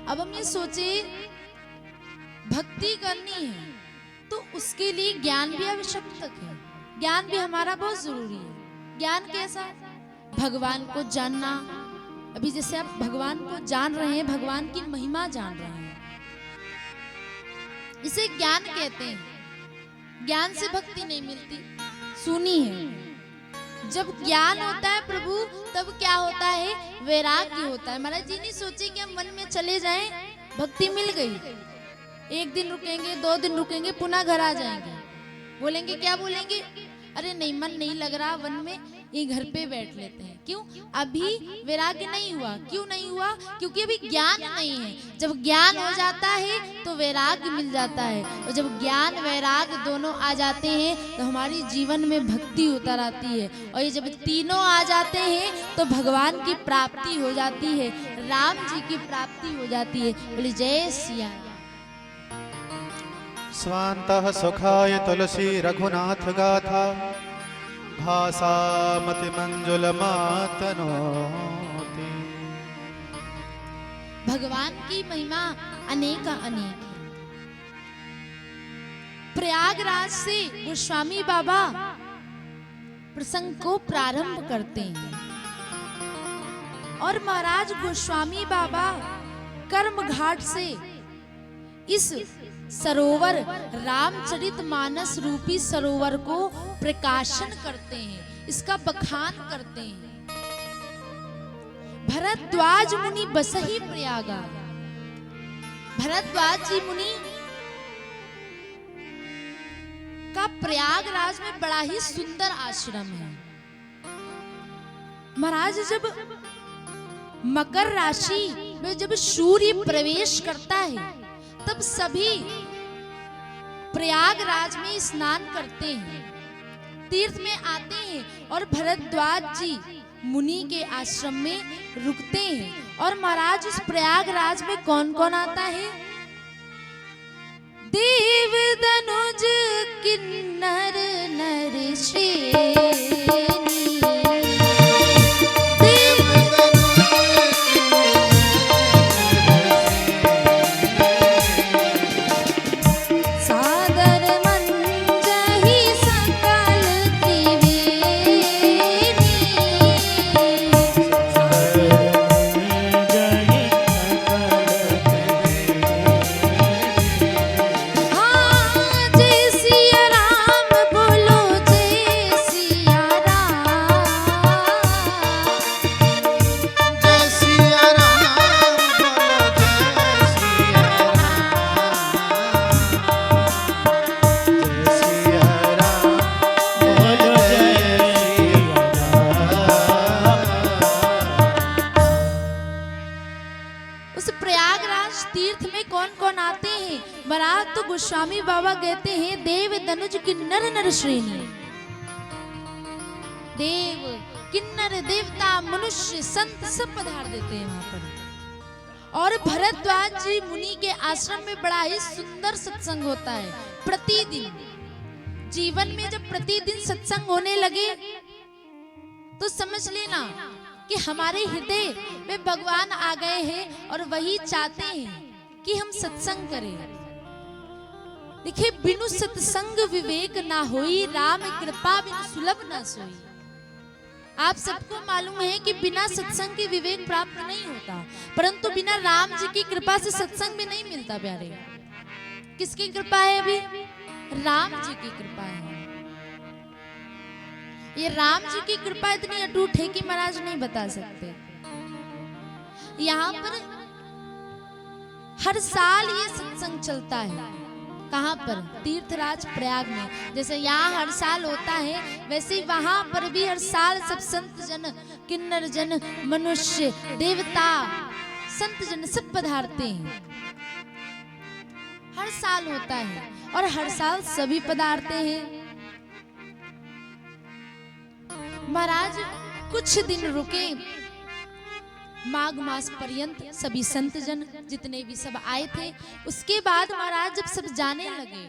अब हम ये सोचे भक्ति करनी है तो उसके लिए ज्ञान भी आवश्यक है। ज्ञान भी हमारा बहुत जरूरी है। ज्ञान कैसा? भगवान को जानना। अभी जैसे आप भगवान को जान रहे हैं, भगवान की महिमा जान रहे हैं, इसे ज्ञान कहते हैं। ज्ञान से भक्ति नहीं मिलती। सुनी है, जब ज्ञान होता है प्रभु तब क्या होता है? वैराग्य होता है। महाराज जी नहीं सोचे कि हम वन में चले जाएं, भक्ति मिल गई, 1 दिन रुकेंगे, 2 दिन रुकेंगे, पुनः घर आ जाएंगे। बोलेंगे क्या बोलेंगे? अरे नहीं, मन नहीं लग रहा वन में, ये घर पे बैठ लेते हैं। क्यों? अभी वैराग्य नहीं हुआ। क्यों नहीं हुआ? क्योंकि अभी ज्ञान नहीं है। जब ज्ञान हो जाता है तो वैराग्य मिल जाता है, और जब ज्ञान वैराग्य दोनों आ जाते हैं तो हमारी जीवन में भक्ति उतर आती है। और ये जब तीनों आ जाते हैं तो भगवान की प्राप्ति हो जाती है, राम जी की प्राप्ति हो जाती है। बोले जय सिया। स्वान्तः सुखाय तुलसी रघुनाथ गाथा भासामति मंजुलमातनोति। भगवान की महिमा अनेक अनेक है। प्रयागराज से गोस्वामी बाबा प्रसंग को प्रारंभ करते हैं और महाराज गोस्वामी बाबा कर्म घाट से इस सरोवर रामचरितमानस रूपी सरोवर को प्रकाशन करते हैं, इसका बखान करते हैं। भरद्वाज मुनि बसहि प्रयागा। भरद्वाज जी मुनि का प्रयागराज में बड़ा ही सुंदर आश्रम है। महाराज जब मकर राशि में जब सूर्य प्रवेश करता है तब सभी प्रयागराज में स्नान करते हैं, तीर्थ में आते हैं और भरद्वाज जी मुनि के आश्रम में रुकते हैं। और महाराज इस प्रयागराज में कौन कौन आता है? देव दनुज किन्नर नर श्रेणी। गोस्वामी बाबा कहते हैं देव दनुज किन्नर नर श्रेणी। देव किन्नर देवता मनुष्य संत सब पधार देते हैं वहां पर। और भरद्वाज जी मुनि के आश्रम में बड़ा ही सुंदर सत्संग होता है प्रतिदिन। जीवन में जब प्रतिदिन सत्संग होने लगे तो समझ लेना कि हमारे हृदय में भगवान आ गए हैं और वही चाहते हैं कि हम सत्संग करें। देखिए, बिनु सत्संग विवेक ना होई, राम कृपा बिनु सुलभ ना सोई। आप सबको मालूम है कि बिना सत्संग के विवेक प्राप्त नहीं होता, परंतु बिना राम जी की कृपा से सत्संग भी नहीं मिलता। प्यारे, किसकी कृपा है? अभी राम जी की कृपा है। ये राम जी की कृपा इतनी अटूट है कि महाराज नहीं बता सकते। यहाँ पर हर साल ये सत्संग चलता है। कहाँ पर? तीर्थराज प्रयाग में। जैसे यहाँ हर साल होता है, वैसे ही वहां पर भी हर साल सब संत जन, किन्नर जन, मनुष्य, देवता, संत जन सब पधारते हैं। हर साल होता है और हर साल सभी पधारते हैं। महाराज कुछ दिन रुके, माघ मास पर्यंत सभी संत जन जितने भी सब आए थे। उसके बाद महाराज जब सब जाने लगे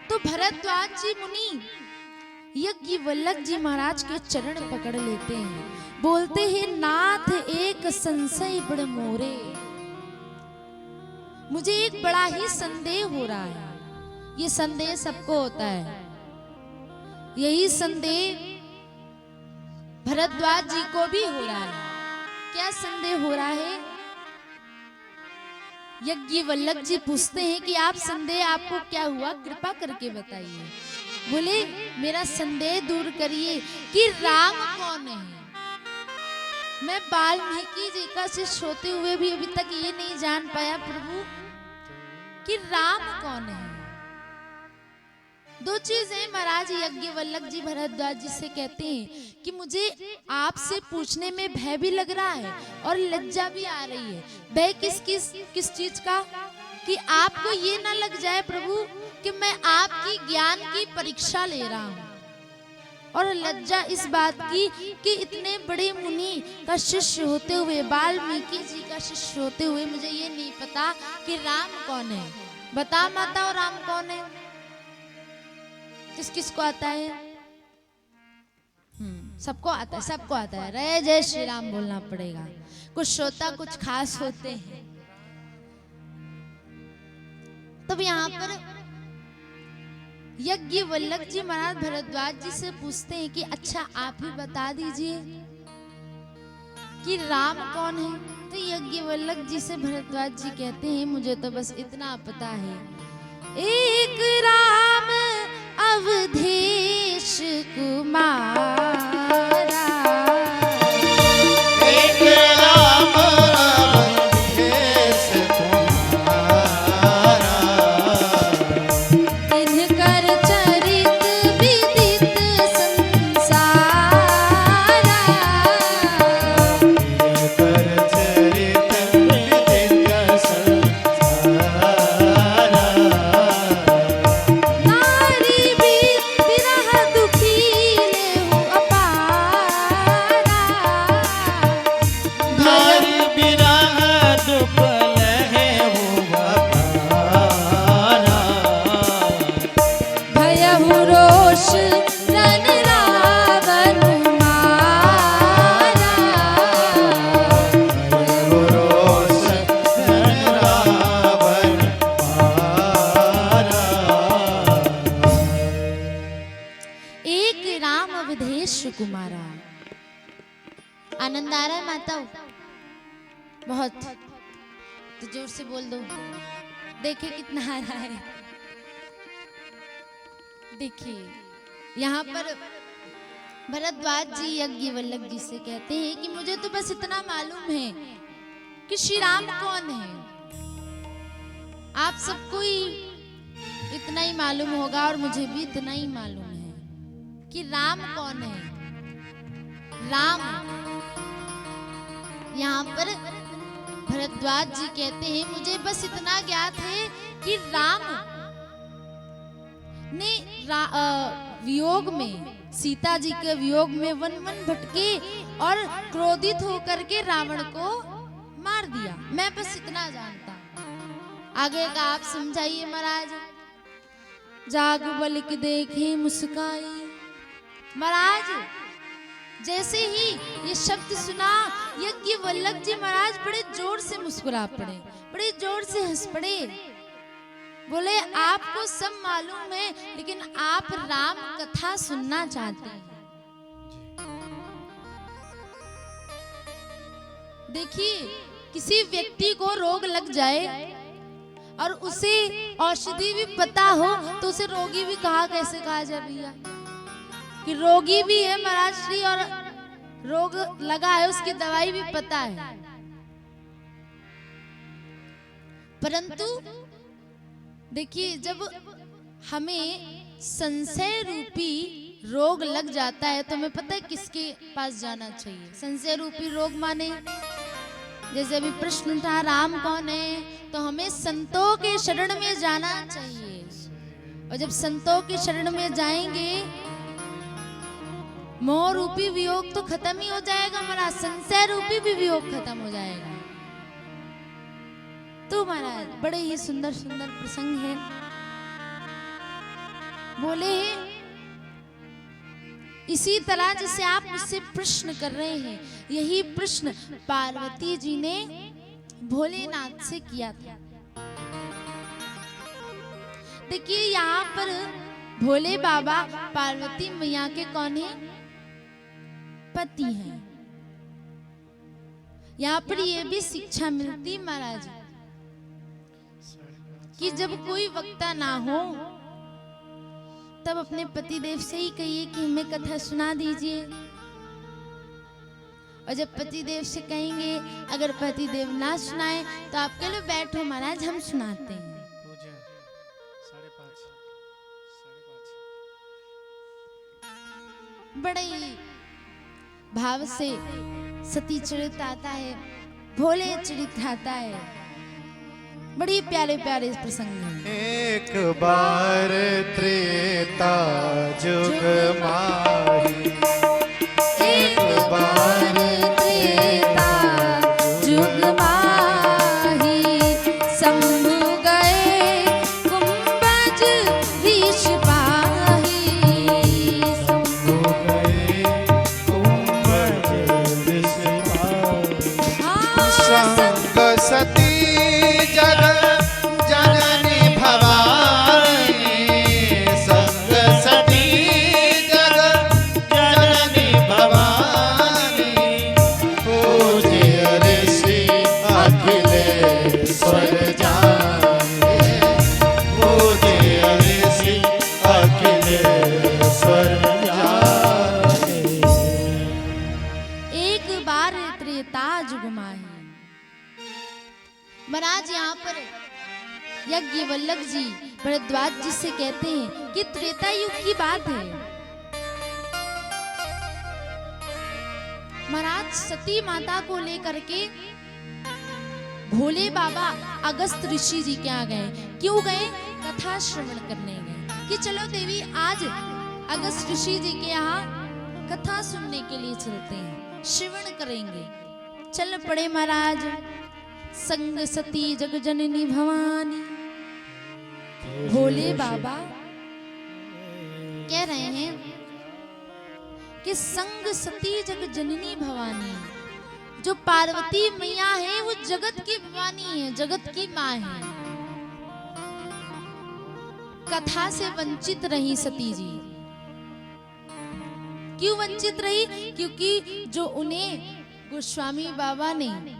तो भरद्वाज जी मुनि यज्ञवल्लभ जी महाराज के चरण पकड़ लेते हैं, बोलते हैं नाथ एक संशय बड़ मोरे। मुझे एक बड़ा ही संदेह हो रहा है। ये संदेह सबको होता है। यही संदेह भरद्वाज जी को भी हो रहा है। क्या संदेह हो रहा है? यज्ञवल्लभ जी पूछते हैं कि आप संदेह आपको क्या हुआ, कृपा करके बताइए। बोले मेरा संदेह दूर करिए कि राम कौन है। मैं वाल्मीकि जी का शिष्य होते हुए भी अभी तक ये नहीं जान पाया प्रभु कि राम कौन है। दो चीजें महाराज यज्ञवल्लभ जी भरद्वाज जी से कहते हैं कि मुझे आपसे पूछने में भय भी लग रहा है और लज्जा भी आ रही है। भय किस चीज का? कि आपको ये ना लग जाए प्रभु कि मैं आपकी ज्ञान की परीक्षा ले रहा हूँ, और लज्जा इस बात की कि इतने बड़े मुनि का शिष्य होते हुए, वाल्मीकि जी का शिष्य होते हुए मुझे ये नहीं पता कि राम कौन है। बता माता और राम कौन है? किस किस को आता है? सबको आता है, सबको आता है। रे जय श्री राम बोलना पड़ेगा। कुछ श्रोता कुछ खास होते हैं। तब यहाँ पर यज्ञ वल्लभ जी महाराज भरद्वाज जी से पूछते हैं कि अच्छा आप ही बता दीजिए कि राम कौन है। तो यज्ञ वल्लभ जी से भरद्वाज जी कहते हैं मुझे तो बस इतना पता है, एक राम अवधेश कुमारा, एक राम अवधेश कुमारा, इनकर चरित विदित संसारा, इनकर चरित विदित संसारा, नारी विरह दुखी लेहु अपारा, नारी बिरह दुख लहेहु अपारा, भयहु रोष रन रावण मारा, भयहु रोष रन रावण मारा। एक राम अवधेश कुमारा। आनंद आ रहा है माता? बहुत तो जोर से बोल दो, देखिए कितना आ रहा है। देखिए यहाँ पर भरद्वाज जी यज्ञ वल्लभ जी से कहते हैं कि मुझे तो बस इतना मालूम है कि श्री राम कौन है। आप सबको ही इतना ही मालूम होगा और मुझे भी इतना ही मालूम है कि राम कौन है। राम यहाँ पर भरद्वाज जी कहते हैं मुझे बस इतना ज्ञात है कि राम ने वियोग में, सीता जी के वियोग में वन वन भटके और क्रोधित होकर के रावण को मार दिया। मैं बस इतना जानता हूं, आगे का आप समझाइए महाराज। जाग बलिक देखे मुस्काई। महाराज जैसे ही ये शब्द सुना यज्ञ वल्लभ जी महाराज बड़े जोर से मुस्कुरा पड़े, बड़े जोर से हंस पड़े। बोले आपको सब मालूम है लेकिन आप राम कथा सुनना चाहते हैं। देखिए किसी व्यक्ति को रोग लग जाए और उसे औषधि भी पता हो तो उसे रोगी भी कैसे कहा जाए भैया कि रोगी भी है महाराज श्री और रोग लगा है, उसकी दवाई भी पता है। परंतु देखिए जब हमें संशय रूपी रोग लग जाता है तो हमें पता है किसके पास जाना चाहिए। संशय रूपी रोग माने जैसे अभी प्रश्न उठा राम कौन है, तो हमें संतों के शरण में जाना चाहिए। और जब संतों के शरण में जाएंगे मोह रूपी वियोग तो खत्म ही हो जाएगा महाराज, संशय रूपी भी वियोग खत्म हो जाएगा। तो महाराज बड़े ही सुंदर सुंदर प्रसंग है। बोले इसी तरह जैसे आप मुझसे प्रश्न कर रहे हैं, यही प्रश्न पार्वती जी ने भोलेनाथ से किया था। देखिए यहाँ पर भोले बाबा पार्वती मैया के कौन है? पति हैं। यहाँ पर ये भी शिक्षा मिलती महाराज कि जब कोई वक्ता ना हो तब अपने पति देव से ही कहिए कि हमें कथा सुना दीजिए। और जब पति देव से कहेंगे अगर पति देव ना सुनाए तो आप कह लो बैठो महाराज हम सुनाते हैं। बड़े ही भाव से सती चरित आता है, भोले चरित आता है, बड़ी प्यारे प्यारे प्रसंग हैं। एक बार त्रेता जुग माही, एक बार त्रेता जुग माही, शंभु गए महाराज यहाँ पर यज्ञवल्लभ जी भरद्वाज जी से कहते हैं कि त्रेता युग की बात है। महाराज सती माता को लेकर के भोले बाबा अगस्त ऋषि जी के यहाँ गए। क्यों गए? कथा श्रवण करने गए कि चलो देवी आज अगस्त ऋषि जी के यहाँ कथा सुनने के लिए चलते हैं, श्रवण करेंगे। चल पड़े महाराज। संग सती जग जननी भवानी। भोले बाबा कह रहे हैं कि संग सती जग जननी भवानी, जो पार्वती मैया है वो जगत की भवानी है, जगत की माँ है। कथा से वंचित रही सती जी। क्यों वंचित रही? क्योंकि जो उन्हें गोस्वामी बाबा ने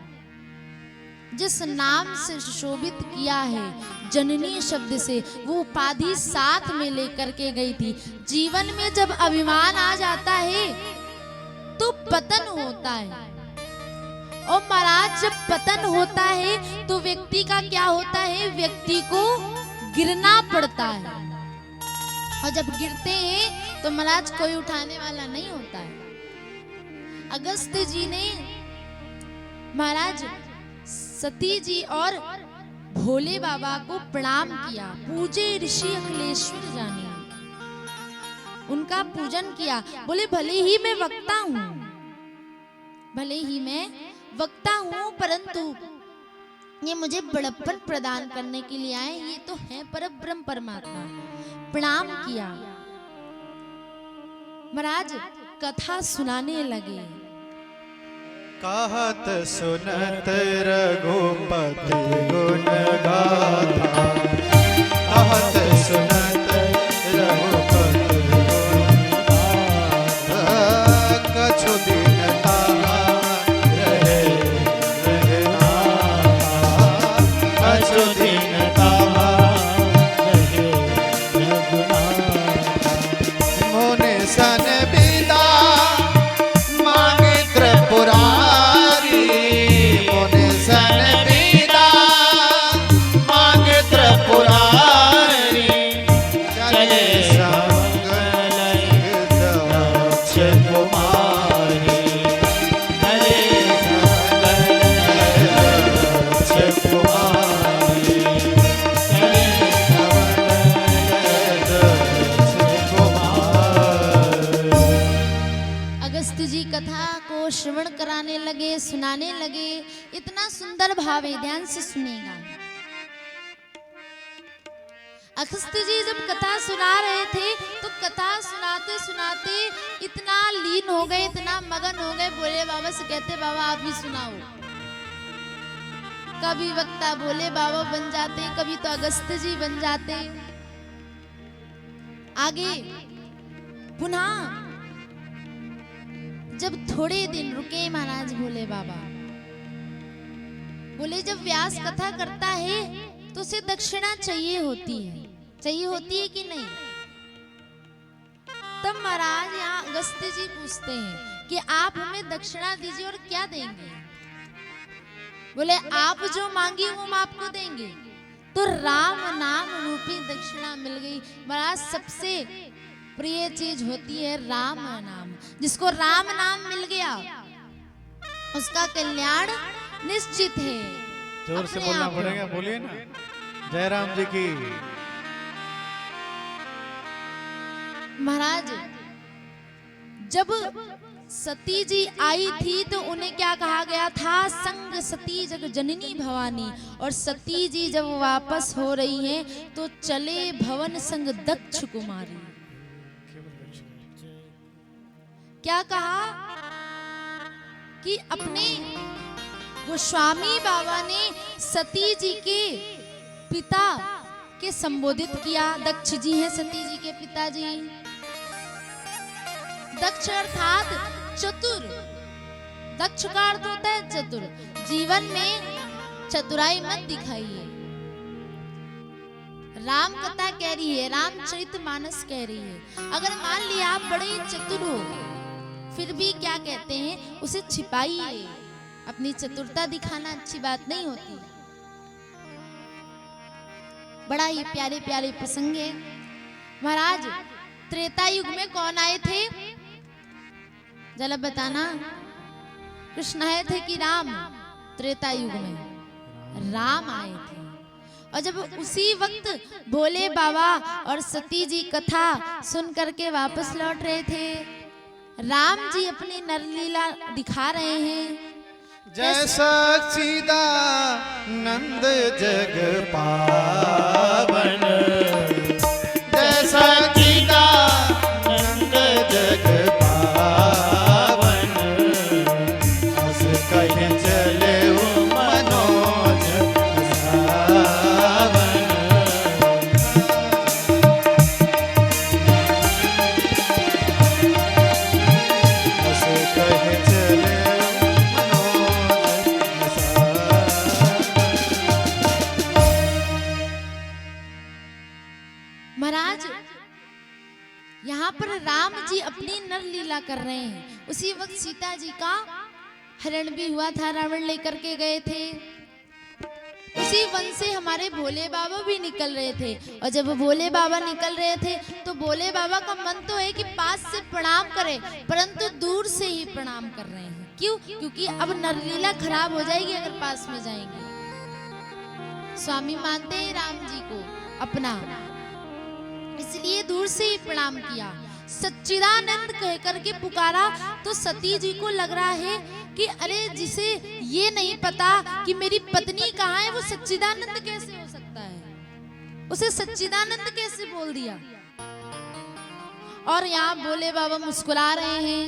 जिस नाम से शोभित किया है, जननी शब्द से, वो उपाधि साथ में लेकर के गई थी। जीवन में जब अभिमान आ जाता है तो पतन होता है, और महाराज जब पतन होता है तो व्यक्ति का क्या होता है? व्यक्ति को गिरना पड़ता है, और जब गिरते हैं तो महाराज कोई उठाने वाला नहीं होता है। अगस्त जी ने महाराज सती जी और भोले बाबा को प्रणाम किया। पूजे ऋषि अखिलेश्वर जाने, उनका पूजन किया। बोले भले ही मैं वक्ता हूँ, भले ही मैं वक्ता हूँ, परंतु ये मुझे बड़प्पन प्रदान करने के लिए आए, ये तो है परब्रह्म परमात्मा। प्रणाम किया। महाराज कथा सुनाने लगे। कहत सुनत रघुपति गुण गाथा, कहत सुनत रघुपति गुण गाथा, कछु दिन ताहा रहे रघुनाथा, कछु दिन ताहा रहे रघुनाथा। मोने सन बिदा मांगे त्रिपुरारी, मोने सन बिदा मांगे त्रिपुरारी, चले संग दक्ष कुमारी, चले संग दक्ष कुमारी, चले संग दक्ष कुमारी। अगस्त जी कथा को श्रवण कराने लगे, सुनाने लगे। इतना सुंदर भाव है, ध्यान से सुनेगा। अगस्त जी जब कथा सुना रहे थे तो कथा सुनाते सुनाते इतना लीन हो गए, इतना मगन हो गए। भोले बाबा से कहते बाबा आप ही सुनाओ। कभी वक्ता भोले बाबा बन जाते, कभी तो अगस्त जी बन जाते। आगे पुनः जब थोड़े दिन रुके महाराज भोले बाबा, बोले जब व्यास कथा करता है तो उसे दक्षिणा चाहिए होती है, चाहिए होती है कि नहीं? तब महाराज यहाँ अगस्त जी पूछते हैं कि आप हमें दक्षिणा दीजिए और क्या देंगे? बोले आप जो मांगी वो हम आपको देंगे। तो राम नाम रूपी दक्षिणा मिल गई। महाराज सबसे प्रिय चीज होती है राम नाम। जिसको राम नाम मिल गया उसका कल्याण निश्चित है। जोर से बोलना पड़ेगा, बोलिए ना। जय राम जी की। महाराज जब सती जी आई थी तो उन्हें क्या कहा गया था? संग सती जग जननी भवानी। और सती जी जब वापस हो रही हैं तो चले भवन संग दक्ष कुमारी। क्या कहा कि अपने गोस्वामी बाबा ने सती जी के पिता के संबोधित किया। दक्ष जी हैं सती जी के पिताजी। दक्ष अर्थात चतुर। दक्ष का अर्थ होता है चतुर। जीवन में चतुराई मत दिखाइए। राम कथा कह रही है, रामचरितमानस कह रही है। अगर मान लिया आप बड़े चतुर हो फिर भी क्या कहते हैं, उसे छिपाइए। अपनी चतुरता दिखाना अच्छी बात नहीं होती। बड़ा ही प्यारे प्यारे प्रसंग है। महाराज त्रेता युग में कौन आए थे जरा बताना। कृष्ण आए थे कि राम? त्रेता युग में राम आए थे। और जब उसी वक्त भोले बाबा और सती जी कथा सुन करके वापस लौट रहे थे, राम जी अपनी नरलीला दिखा रहे हैं। जैसा सीधा नंद जग पावन, जैसा सीधा नंद जग पावन, हंस कहे चले वो मनोज सावन। हंस कहे चले महाराज यहाँ पर राम जी अपनी नर लीला कर रहे हैं। उसी वक्त सीता जी का हरण भी हुआ था, रावण लेकर के गए थे। उसी वन से हमारे भोले बाबा भी निकल रहे थे। और जब भोले बाबा निकल रहे थे तो भोले बाबा का मन तो है कि पास से प्रणाम करें, परंतु दूर से ही प्रणाम कर रहे हैं। क्यों? क्योंकि अब नरलीला खराब हो जाएगी अगर पास में जाएंगे। स्वामी मानते हैं राम जी को अपना, इसलिए दूर से ही प्रणाम किया। सच्चिदानंद कह करके पुकारा तो सती जी को लग रहा है कि अरे जिसे ये नहीं पता कि मेरी पत्नी कहाँ है वो सच्चिदानंद कैसे हो सकता है, उसे सच्चिदानंद कैसे बोल दिया। और यहाँ भोले बाबा मुस्कुरा रहे हैं,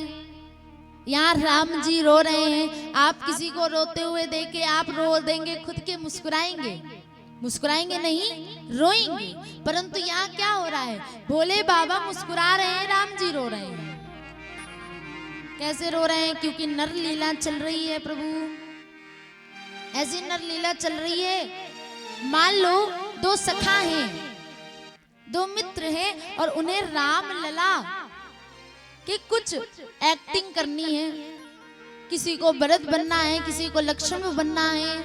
यहाँ राम जी रो रहे हैं। आप किसी को रोते हुए देखे आप रो देंगे, खुद के मुस्कुराएंगे? मुस्कुराएंगे नहीं, रोएंगे। परंतु यहाँ क्या हो रहा है, भोले बाबा मुस्कुरा रहे हैं, राम जी रो रहे हैं। कैसे रो रहे हैं? क्योंकि नर लीला चल रही है प्रभु, ऐसी नर लीला चल रही है। मान लो दो सखा हैं, दो मित्र हैं और उन्हें राम लला कि कुछ एक्टिंग करनी है। किसी को भरत बनना है, किसी को लक्ष्मण बनना है।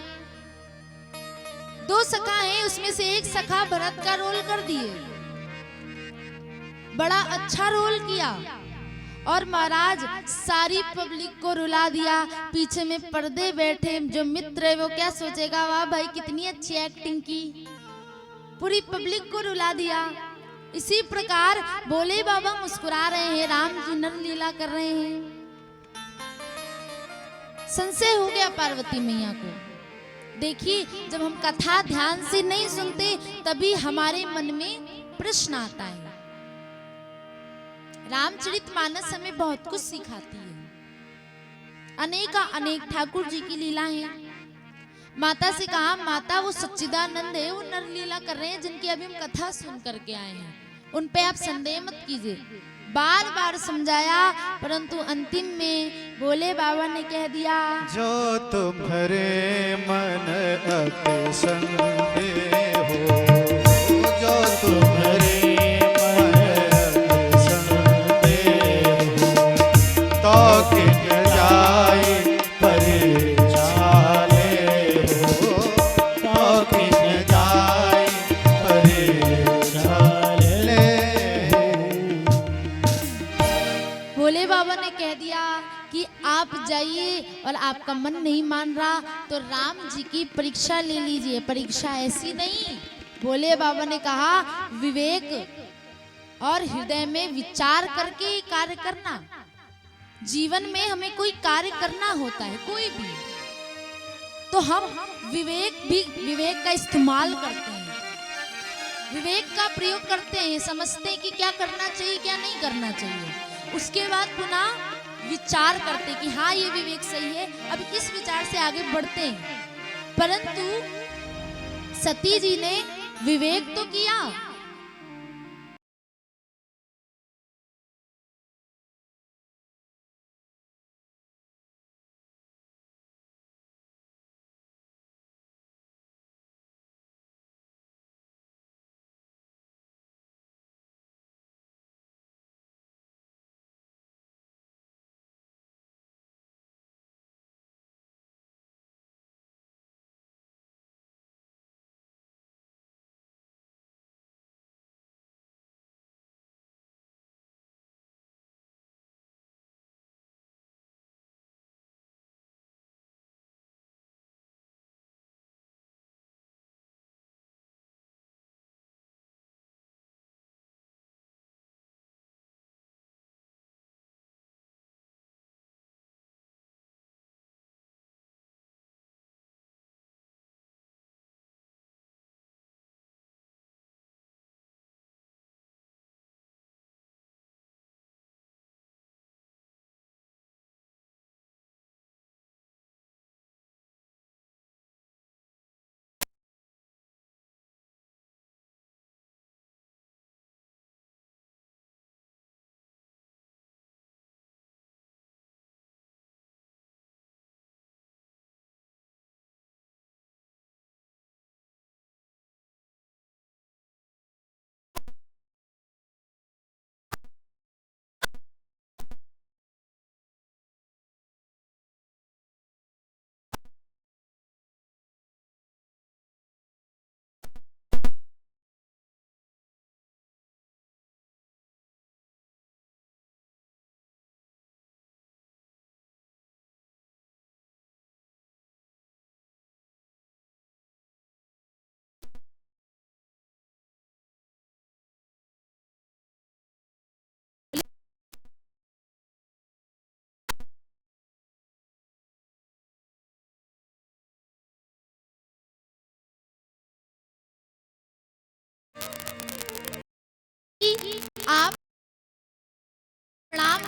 दो सखा हैं, उसमें से एक सखा भरत का रोल कर दिए, बड़ा अच्छा रोल किया और महाराज सारी पब्लिक को रुला दिया। पीछे में पर्दे बैठे जो मित्र है वो क्या सोचेगा, वाह भाई कितनी अच्छी एक्टिंग की, पूरी पब्लिक को रुला दिया। इसी प्रकार भोले बाबा मुस्कुरा रहे हैं, राम जी नर लीला कर रहे हैं। संशय हो गया पार्वती मैया को। देखिए जब हम कथा ध्यान से नहीं सुनते तभी हमारे मन में प्रश्न आता है। रामचरितमानस हमें बहुत कुछ सिखाती है, अनेक ठाकुर जी की लीला है। माता से कहा, माता वो सच्चिदानंद है, वो नर लीला कर रहे हैं जिनकी अभी हम कथा सुन करके आए हैं, उन पे आप संदेह मत कीजिए। बार बार समझाया परंतु अंतिम में भोले बाबा ने कह दिया, जो तुम्हारे मन अति संदेह हो, जो तुम्हारे मन अति संदेह हो, तो किन जाए परिचाले हो, तो किन जाए परिचाले। भोले बाबा ने कह दिया कि आप जाइए और आपका मन नहीं मान रहा तो राम जी की परीक्षा ले लीजिए। परीक्षा ऐसी नहीं, भोले बाबा ने कहा विवेक और हृदय में विचार करके कार्य करना। जीवन में हमें कोई कार्य करना होता है, कोई भी, तो हम विवेक का इस्तेमाल करते हैं, विवेक का प्रयोग करते हैं, समझते हैं कि क्या करना चाहिए क्या नहीं करना चाहिए। उसके बाद पुनः विचार करते कि हाँ ये विवेक सही है, अब इस विचार से आगे बढ़ते हैं। परंतु सती जी ने विवेक तो किया, कि आप प्रणाम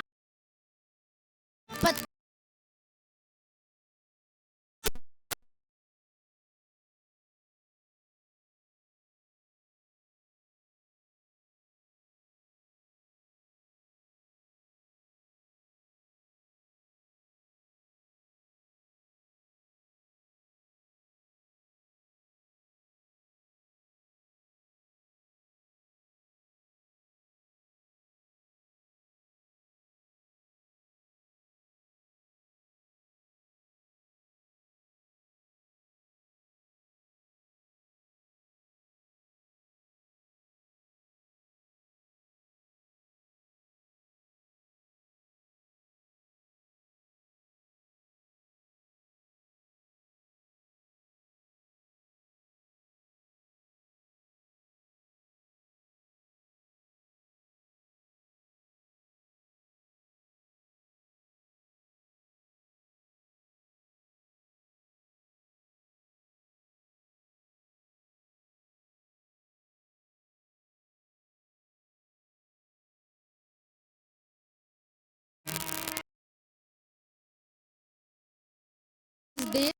दे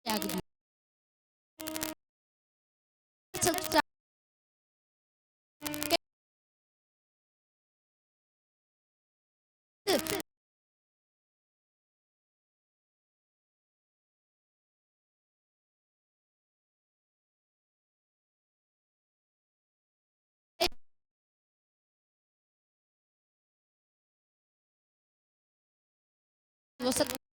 त्याग दिया। सच्चा वो सत्य